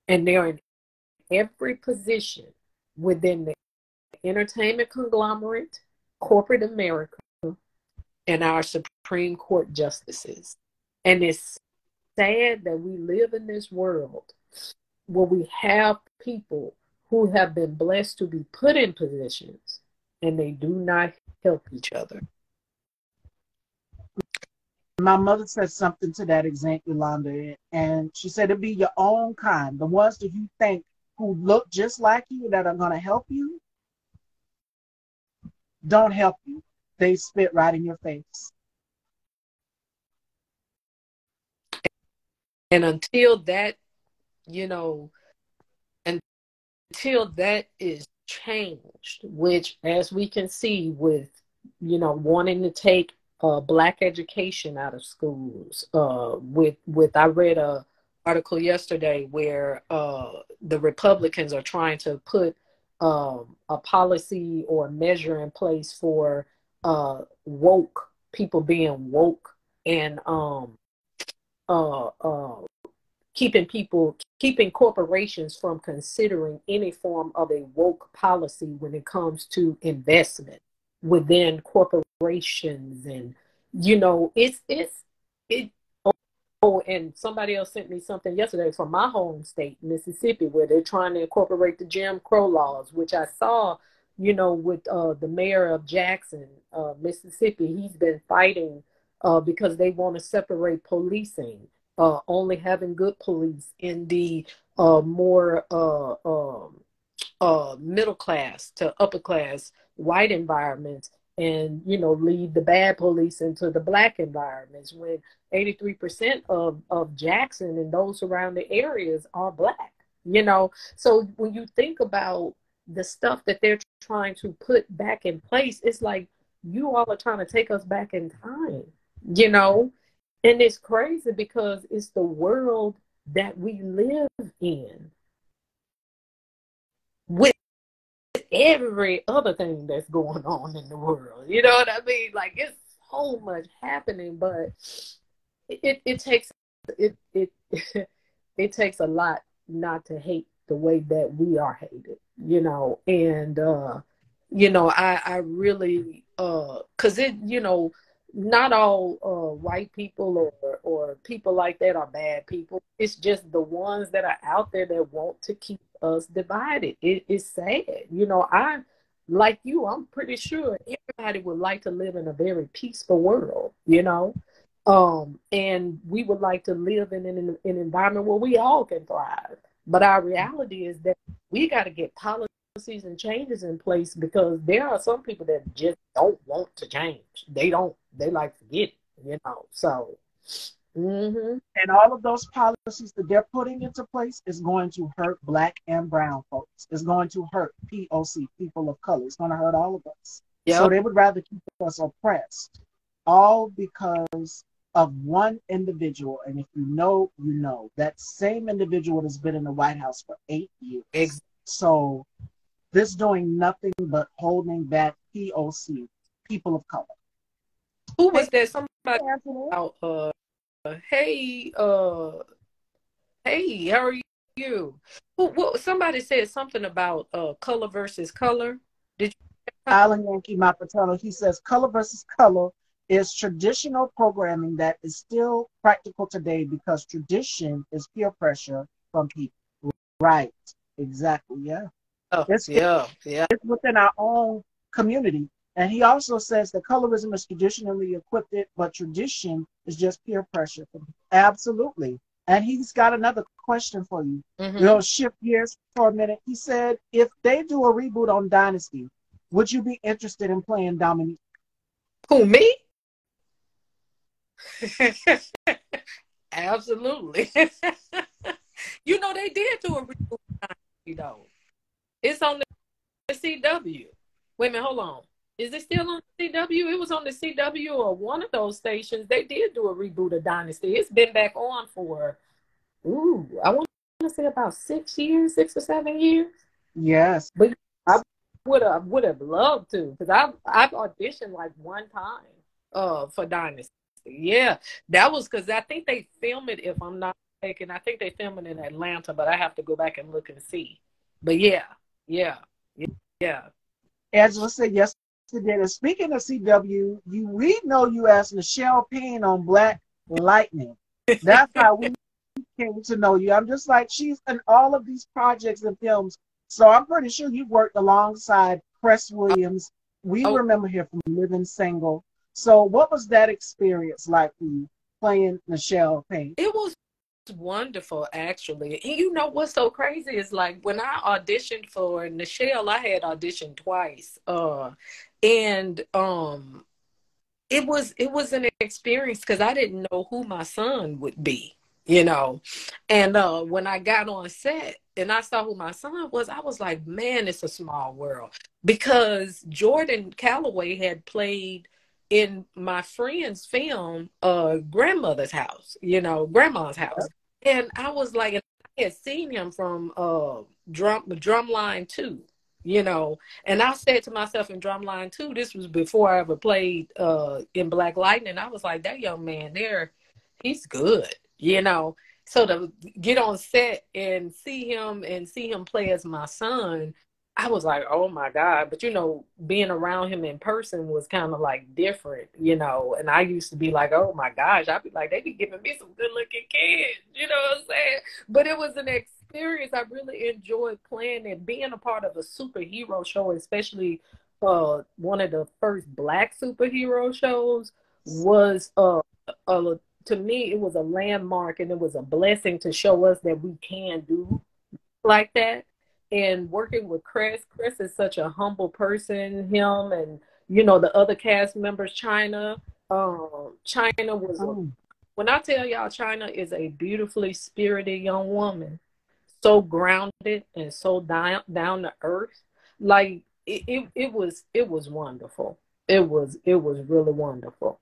And they're in every position within the entertainment conglomerate, corporate America, and our Supreme Court justices. And it's sad that we live in this world where we have people who have been blessed to be put in positions and they do not help each other. My mother said something to that extent, Yolanda, and she said it'd be your own kind, the ones that you think who look just like you that are going to help you, don't help you. They spit right in your face. And until that, you know, until that is changed, which as we can see with, you know, wanting to take Black education out of schools, with I read a article yesterday where the Republicans are trying to put a policy or measure in place for woke people being woke and keeping corporations from considering any form of a woke policy when it comes to investment within corporations. And you know it oh, and somebody else sent me something yesterday from my home state, Mississippi, where they're trying to incorporate the Jim Crow laws, which I saw, you know, with the mayor of Jackson, Mississippi. He's been fighting because they want to separate policing, only having good police in the more middle class to upper class white environments, and you know, leave the bad police into the Black environments, when 83% of Jackson and those surrounding areas are Black, you know. So when you think about the stuff that they're trying to put back in place, it's like you all are trying to take us back in time, you know. And it's crazy because it's the world that we live in with every other thing that's going on in the world. You know what I mean? Like, it's so much happening, but it takes it it takes a lot not to hate the way that we are hated, you know. And you know, I really because it, you know, not all white people or people like that are bad people. It's just the ones that are out there that want to keep us divided. It's sad. You know, I, like you, I'm pretty sure everybody would like to live in a very peaceful world, you know. And we would like to live in an environment where we all can thrive. But our reality is that we got to get policies and changes in place, because there are some people that just don't want to change. They like forget it, you know. So, and all of those policies that they're putting into place is going to hurt Black and brown folks. It's going to hurt POC, people of color. It's going to hurt all of us. Yep. So they would rather keep us oppressed, all because of one individual. And if you know, you know. That same individual has been in the White House for 8 years. So this doing nothing but holding back POC, people of color. Who was that? Somebody out, hey, hey, how are you? Somebody said something about color versus color. Did you? Alan Yankee, my paternal, he says color versus color is traditional programming that is still practical today because tradition is peer pressure from people. Right. Exactly. Yeah. Oh, it's within our own community. And he also says that colorism is traditionally equipped, but tradition is just peer pressure. Absolutely. And he's got another question for you. We'll shift gears for a minute. He said, if they do a reboot on Dynasty, Would you be interested in playing Dominique? Who, me? Absolutely. You know, they did do a reboot, though. It's on the CW. Wait a minute, hold on. Is it still on the CW? It was on the CW or one of those stations. They did do a reboot of Dynasty. It's been back on for, I want to say about 6 years, 6 or 7 years. Yes. But I would have loved to, because I've auditioned like one time for Dynasty. Yeah, that was because I think they film it, if I'm not mistaken. I think they film it in Atlanta, but I have to go back and look and see. But yeah, yeah, yeah. Angela said yes, it did. And speaking of CW, we know you as Michelle Payne on Black Lightning. That's how we came to know you. I'm just like, she's in all of these projects and films. So I'm pretty sure you worked alongside Cress Williams. We Oh, remember her from Living Single. So what was that experience like for you playing Michelle Payne? it was wonderful, actually. And you know what's so crazy is, like, when I auditioned for Nichelle, I had auditioned twice. And it was an experience because I didn't know who my son would be, you know. And when I got on set and I saw who my son was, I was like, man, it's a small world. Because Jordan Calloway had played in my friend's film, Grandmother's House, Grandma's House. And I was like, I had seen him from Drumline 2, and I said to myself in Drumline 2, this was before I ever played in Black Lightning. I was like, that young man there, he's good, So to get on set and see him play as my son, I was like, oh my God. But being around him in person was kind of like different, and I used to be like, oh my gosh, I'd be like, they be giving me some good looking kids, you know what I'm saying? But it was an experience. I really enjoyed playing it, being a part of a superhero show, especially one of the first Black superhero shows was to me, it was a landmark, and it was a blessing to show us that we can do like that. And working with Chris is such a humble person, him and, the other cast members, China. China was, Oh, when I tell y'all, China is a beautifully spirited young woman, so grounded and so down to earth. Like, it was wonderful. It was really wonderful.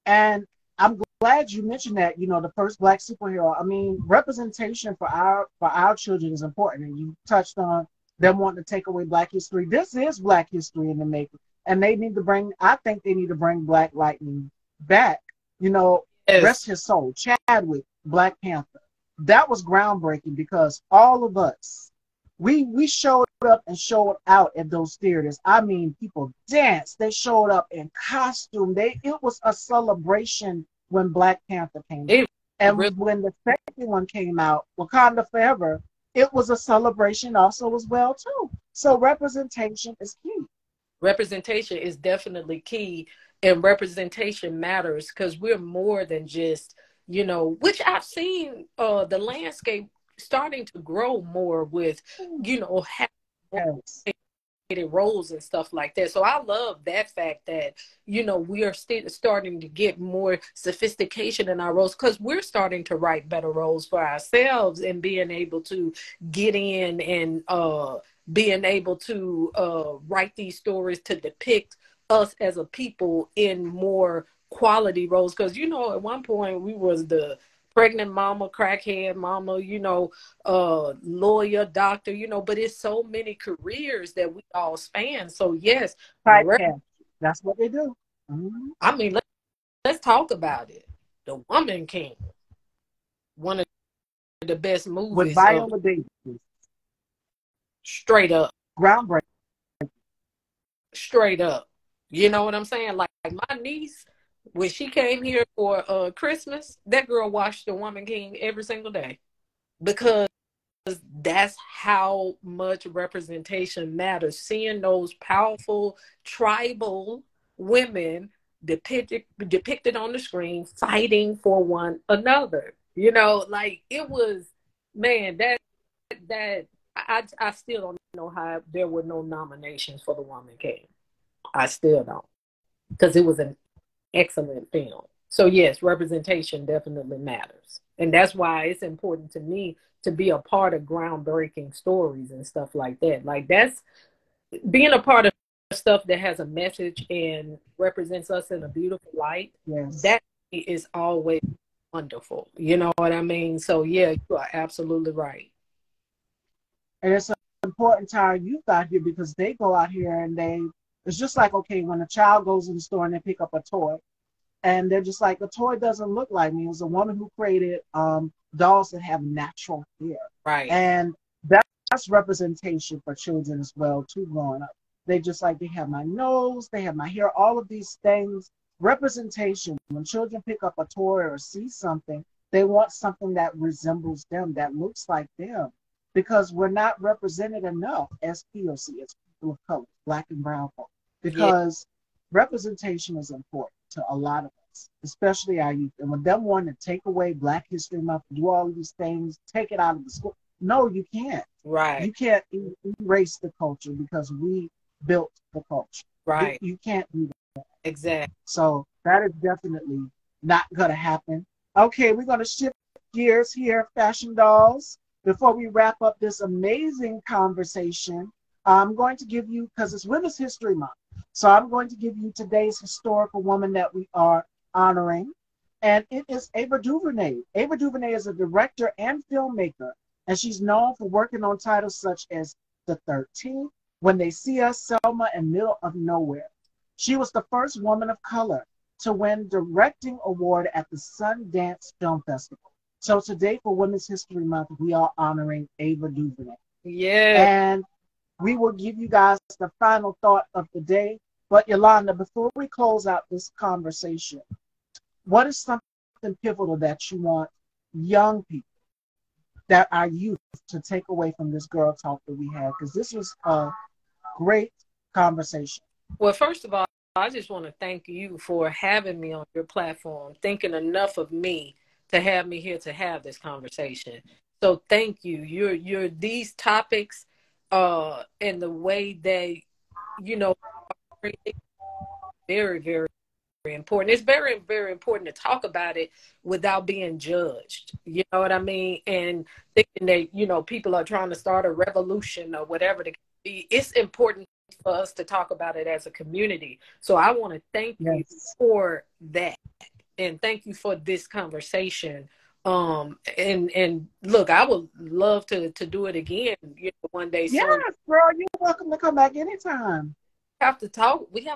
and I'm glad you mentioned that, the first Black superhero. I mean, representation for our children is important. And you touched on them wanting to take away Black history. This is Black history in the making. And I think they need to bring Black Lightning back. Yes. Rest his soul. Chadwick, Black Panther. That was groundbreaking because all of us, we showed up and showed out at those theaters. I mean, people danced. They showed up in costume. It was a celebration when Black Panther came out. It really, And when the second one came out, Wakanda Forever, it was a celebration also as well too. So representation is key. representation is definitely key, and representation matters because we're more than just, which I've seen the landscape starting to grow more with, having Yes. roles and stuff like that. So I love that fact that, we are still starting to get more sophistication in our roles, because we're starting to write better roles for ourselves and being able to get in and being able to write these stories to depict us as a people in more quality roles. Because, at one point we was the pregnant mama, crackhead mama, lawyer, doctor, but it's so many careers that we all span. So yes, Typecast. That's what they do. Mhm. I mean, let's talk about it. The Woman King, one of the best With movies of Viola Davis. straight up, Groundbreaking. straight up. You know what I'm saying? Like my niece, when she came here for Christmas, that girl watched The Woman King every single day, because that's how much representation matters. Seeing those powerful tribal women depicted on the screen fighting for one another. Like, it was, man, that I still don't know how there were no nominations for The Woman King. I still don't, because it was an excellent film. So yes, representation definitely matters. And that's why it's important to me to be a part of groundbreaking stories and stuff like that. Like, that's being a part of stuff that has a message and represents us in a beautiful light. Yes. That is always wonderful. You know what I mean? So yeah, you are absolutely right. And it's important to our youth out here, because they go out here and it's just like, okay, when a child goes in the store and they pick up a toy, and they're just like, the toy doesn't look like me. It was a woman who created dolls that have natural hair. Right. And that's representation for children as well, too, growing up. They just like, they have my nose, they have my hair, all of these things. Representation. When children pick up a toy or see something, they want something that resembles them, that looks like them, because we're not represented enough as POC, as people of color, Black and brown folk, because representation is important to a lot of us, especially our youth. And with them wanting to take away Black History Month, do all of these things, take it out of the school, no, you can't. Right. You can't erase the culture, because we built the culture. Right. You can't do that. Exactly. So that is definitely not going to happen. Okay, we're going to shift gears here, Fashion Dolls. Before we wrap up this amazing conversation, I'm going to give you, because it's Women's History Month, so I'm going to give you today's historical woman that we are honoring, and it is Ava DuVernay. Ava DuVernay is a director and filmmaker, and she's known for working on titles such as The 13th, When They See Us, Selma, and Middle of Nowhere. She was the first woman of color to win Directing Award at the Sundance Film Festival. So today, for Women's History Month, we are honoring Ava DuVernay. Yeah. And we will give you guys the final thought of the day. But Yolanda, before we close out this conversation, what is something pivotal that you want young people, that our youth, to take away from this girl talk that we had? Because this was a great conversation. Well, first of all, I just want to thank you for having me on your platform, thinking enough of me to have me here to have this conversation. So thank you. You're these topics and the way they, you know, very, very important. It's very, very important to talk about it without being judged. You know what I mean? And thinking that, you know, people are trying to start a revolution or whatever it be. It's important for us to talk about it as a community. So I want to thank you for that. And thank you for this conversation. And look, I would love to do it again, you know, one day soon. Yes, girl, you're welcome to come back anytime. We have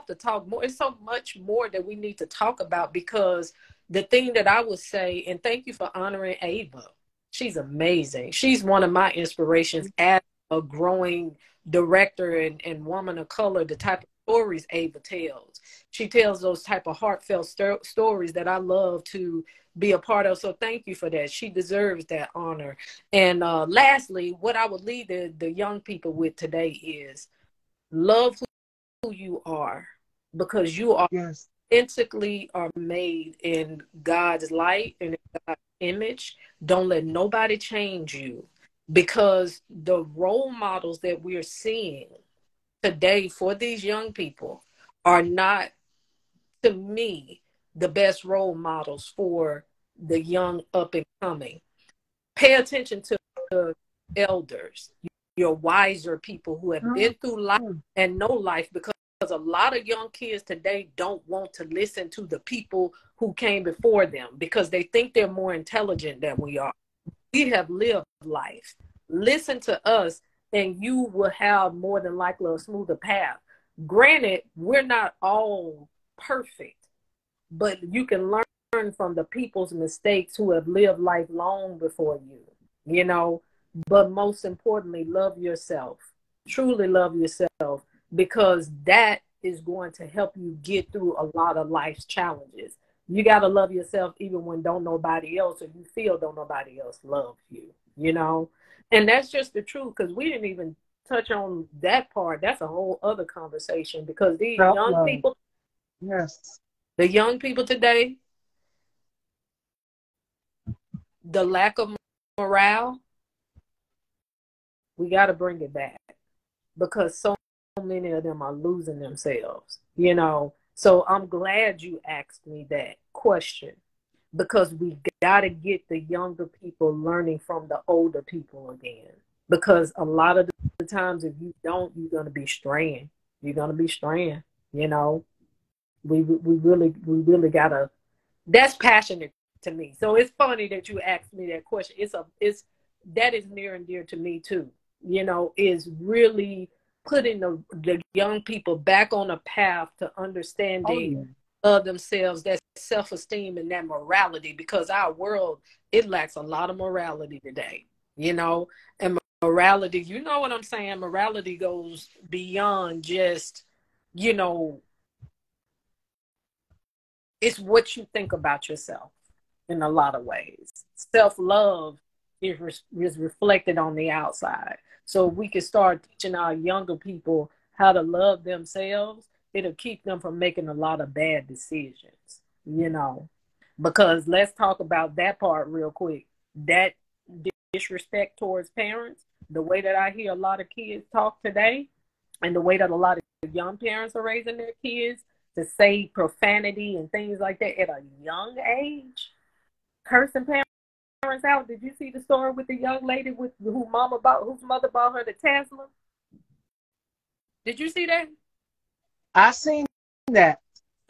to talk more. It's so much more that we need to talk about, because the thing that I would say, and thank you for honoring Ava. She's amazing. She's one of my inspirations as a growing director and woman of color, the type of stories Ava tells. She tells those type of heartfelt stories that I love to be a part of. So thank you for that. She deserves that honor. And lastly, what I would leave the young people with today is love who you are, because you are authentically are made in God's light and in God's image. Don't let nobody change you, because the role models that we're seeing today for these young people are not, to me, the best role models for the young up and coming. Pay attention to the elders, your wiser people who have been through life and know life, because a lot of young kids today don't want to listen to the people who came before them, because they think they're more intelligent than we are. We have lived life. Listen to us, and you will have more than likely a smoother path. Granted, we're not all perfect, but you can learn from the people's mistakes who have lived life long before you, you know. But most importantly, love yourself. Truly love yourself, because that is going to help you get through a lot of life's challenges. You got to love yourself even when don't nobody else, or you feel don't nobody else love you, you know. And that's just the truth, because we didn't even touch on that part. That's a whole other conversation, because these young people, the young people today, the lack of morale, We got to bring it back because so many of them are losing themselves, you know. So I'm glad you asked me that question because we got to get the younger people learning from the older people again. Because a lot of the times, if you don't, you're going to be straying. You're going to be straying, you know. We really got to, that's passionate to me. So it's funny that you asked me that question. That is near and dear to me too. You know, is really putting the young people back on a path to understanding of themselves, that self-esteem and that morality, because our world, it lacks a lot of morality today, you know. And morality, you know what I'm saying? Morality goes beyond just, you know, it's what you think about yourself in a lot of ways. Self-love is reflected on the outside. So we can start teaching our younger people how to love themselves. It'll keep them from making a lot of bad decisions, you know. Because let's talk about that part real quick. That disrespect towards parents, the way that I hear a lot of kids talk today, and the way that a lot of young parents are raising their kids to say profanity and things like that at a young age, cursing parents out. Did you see the story with the young lady whose mother bought her the Tesla? Did you see that? I seen that.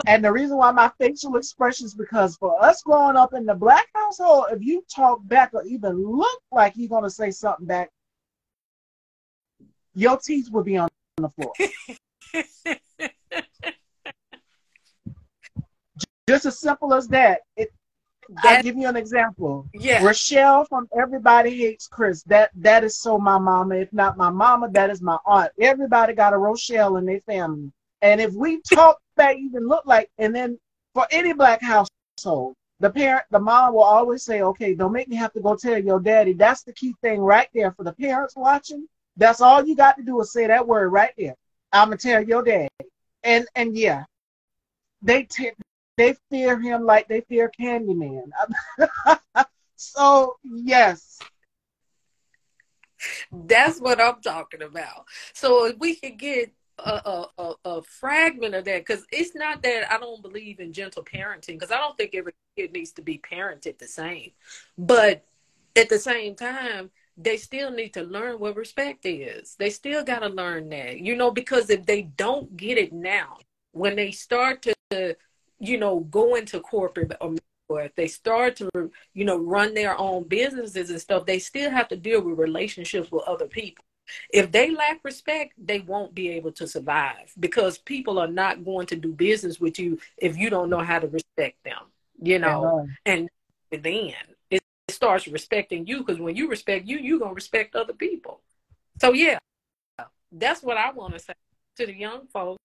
And the reason why my facial expressions, because for us growing up in the Black household, if you talk back or even look like you're going to say something back, your teeth would be on the floor. Just as simple as that. I'll give you an example. Yeah. Rochelle from Everybody Hates Chris. That is so my mama. If not my mama, that is my aunt. Everybody got a Rochelle in their family. And if we talk back, even look like, and then for any Black household, the mom will always say, okay, don't make me have to go tell your daddy. That's the key thing right there for the parents watching. That's all you got to do is say that word right there. I'm going to tell your daddy. And yeah, they fear him like they fear Candyman. So, yes. That's what I'm talking about. So if we could get a fragment of that, because it's not that I don't believe in gentle parenting, because I don't think every kid needs to be parented the same. But at the same time, they still need to learn what respect is. They still got to learn that, you know, because if they don't get it now, when they start to, you know, go into corporate, or if they start to, you know, run their own businesses and stuff, they still have to deal with relationships with other people. If they lack respect, they won't be able to survive, because people are not going to do business with you if you don't know how to respect them, you know. And then it starts respecting you, because when you respect you, you're going to respect other people. So, yeah, that's what I want to say to the young folks.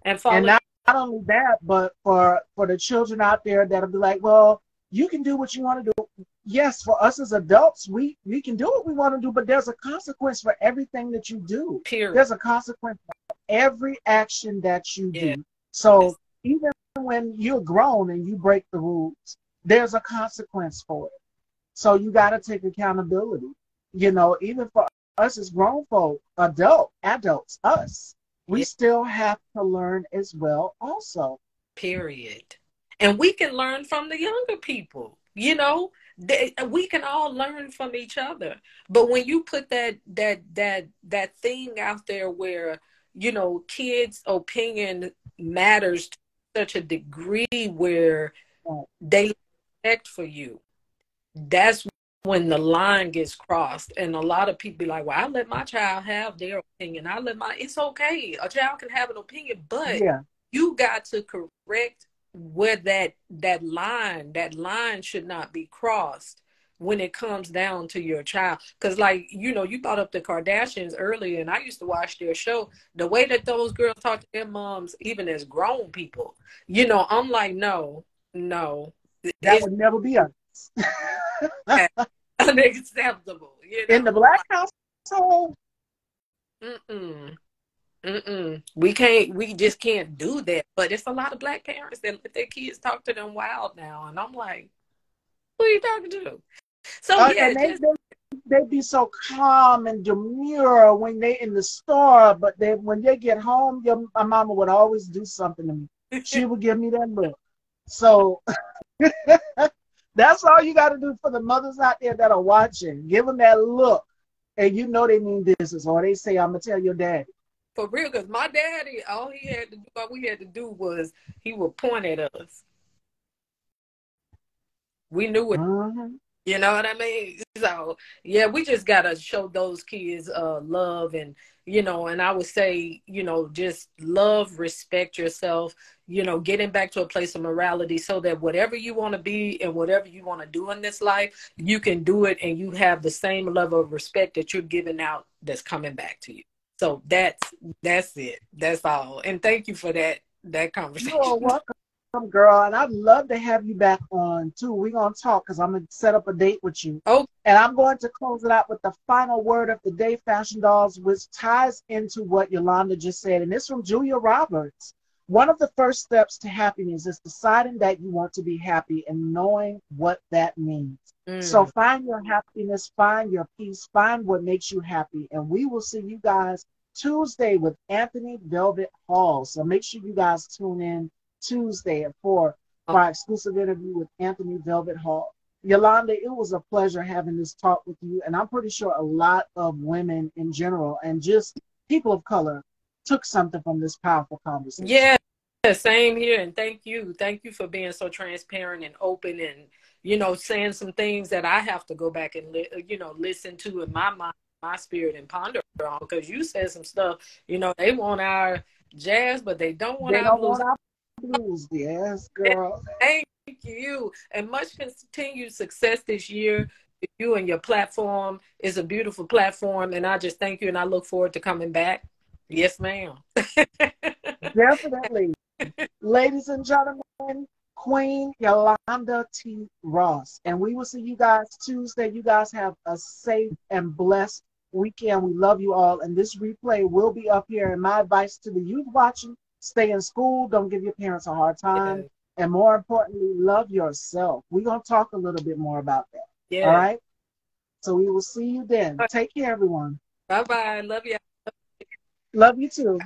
And not only that, but for the children out there that'll be like, well, you can do what you want to do. Yes, for us as adults, we can do what we want to do, but there's a consequence for everything that you do. Period. There's a consequence for every action that you do. So even when you're grown and you break the rules, there's a consequence for it. So you got to take accountability. You know, even for us as grown folk, adults, us, we still have to learn as well also. Period. And we can learn from the younger people, you know. We can all learn from each other. But when you put that thing out there where, you know, kids' opinion matters to such a degree where they respect for you, that's when the line gets crossed. And a lot of people be like, well, I let my child have their opinion. It's okay. A child can have an opinion, but you got to correct where that line should not be crossed when it comes down to your child. Because, like, you know, you brought up the Kardashians earlier, and I used to watch their show. The way that those girls talk to their moms, even as grown people, you know, I'm like, no, that would never be us. Unacceptable, you know? In the Black household. We just can't do that. But it's a lot of Black parents that let their kids talk to them wild now, and I'm like, who are you talking to? So And they've been they be so calm and demure when they in the store, but when they get home, my mama would always do something to me. She would give me that look. So that's all you got to do for the mothers out there that are watching. Give them that look, and you know they mean business, or they say, "I'm gonna tell your daddy." For real, because my daddy, all we had to do was he would point at us. We knew it. Mm-hmm. You know what I mean? So yeah, we just gotta show those kids love, and and I would say, just love, respect yourself, getting back to a place of morality so that whatever you want to be and whatever you want to do in this life, you can do it and you have the same level of respect that you're giving out that's coming back to you. So that's it. That's all. And thank you for that You're conversation. welcome, girl, and I'd love to have you back on too. We're gonna talk because I'm gonna set up a date with you, Oh, and I'm going to close it out with the final word of the day, Fashion Dolls, which ties into what Yolanda just said, and it's from Julia Roberts. One of the first steps to happiness is deciding that you want to be happy and knowing what that means. So mm, find your happiness, find your peace, find what makes you happy, and we will see you guys Tuesday with Anthony Velvet Hall. So make sure you guys tune in Tuesday at 4 for our exclusive interview with Anthony Velvet Hall. Yolanda, it was a pleasure having this talk with you. And I'm pretty sure a lot of women in general and just people of color took something from this powerful conversation. yeah, same here. And thank you. Thank you for being so transparent and open and, saying some things that I have to go back and, listen to in my mind, my spirit and ponder on. Because you said some stuff, they want our jazz, but they don't want They our don't blues. want our blues. Yes, girl. Thank you. And much continued success this year. You and your platform is a beautiful platform. And I just thank you. And I look forward to coming back. Yes, ma'am. Definitely. Ladies and gentlemen, Queen Yolanda T. Ross. And we will see you guys Tuesday. You guys have a safe and blessed weekend. We love you all. And this replay will be up here. And my advice to the youth watching, stay in school. Don't give your parents a hard time. Yeah. And more importantly, love yourself. We're going to talk a little bit more about that. All Yeah. right? So we will see you then. Take care, everyone. Bye-bye. Love you. Love you too.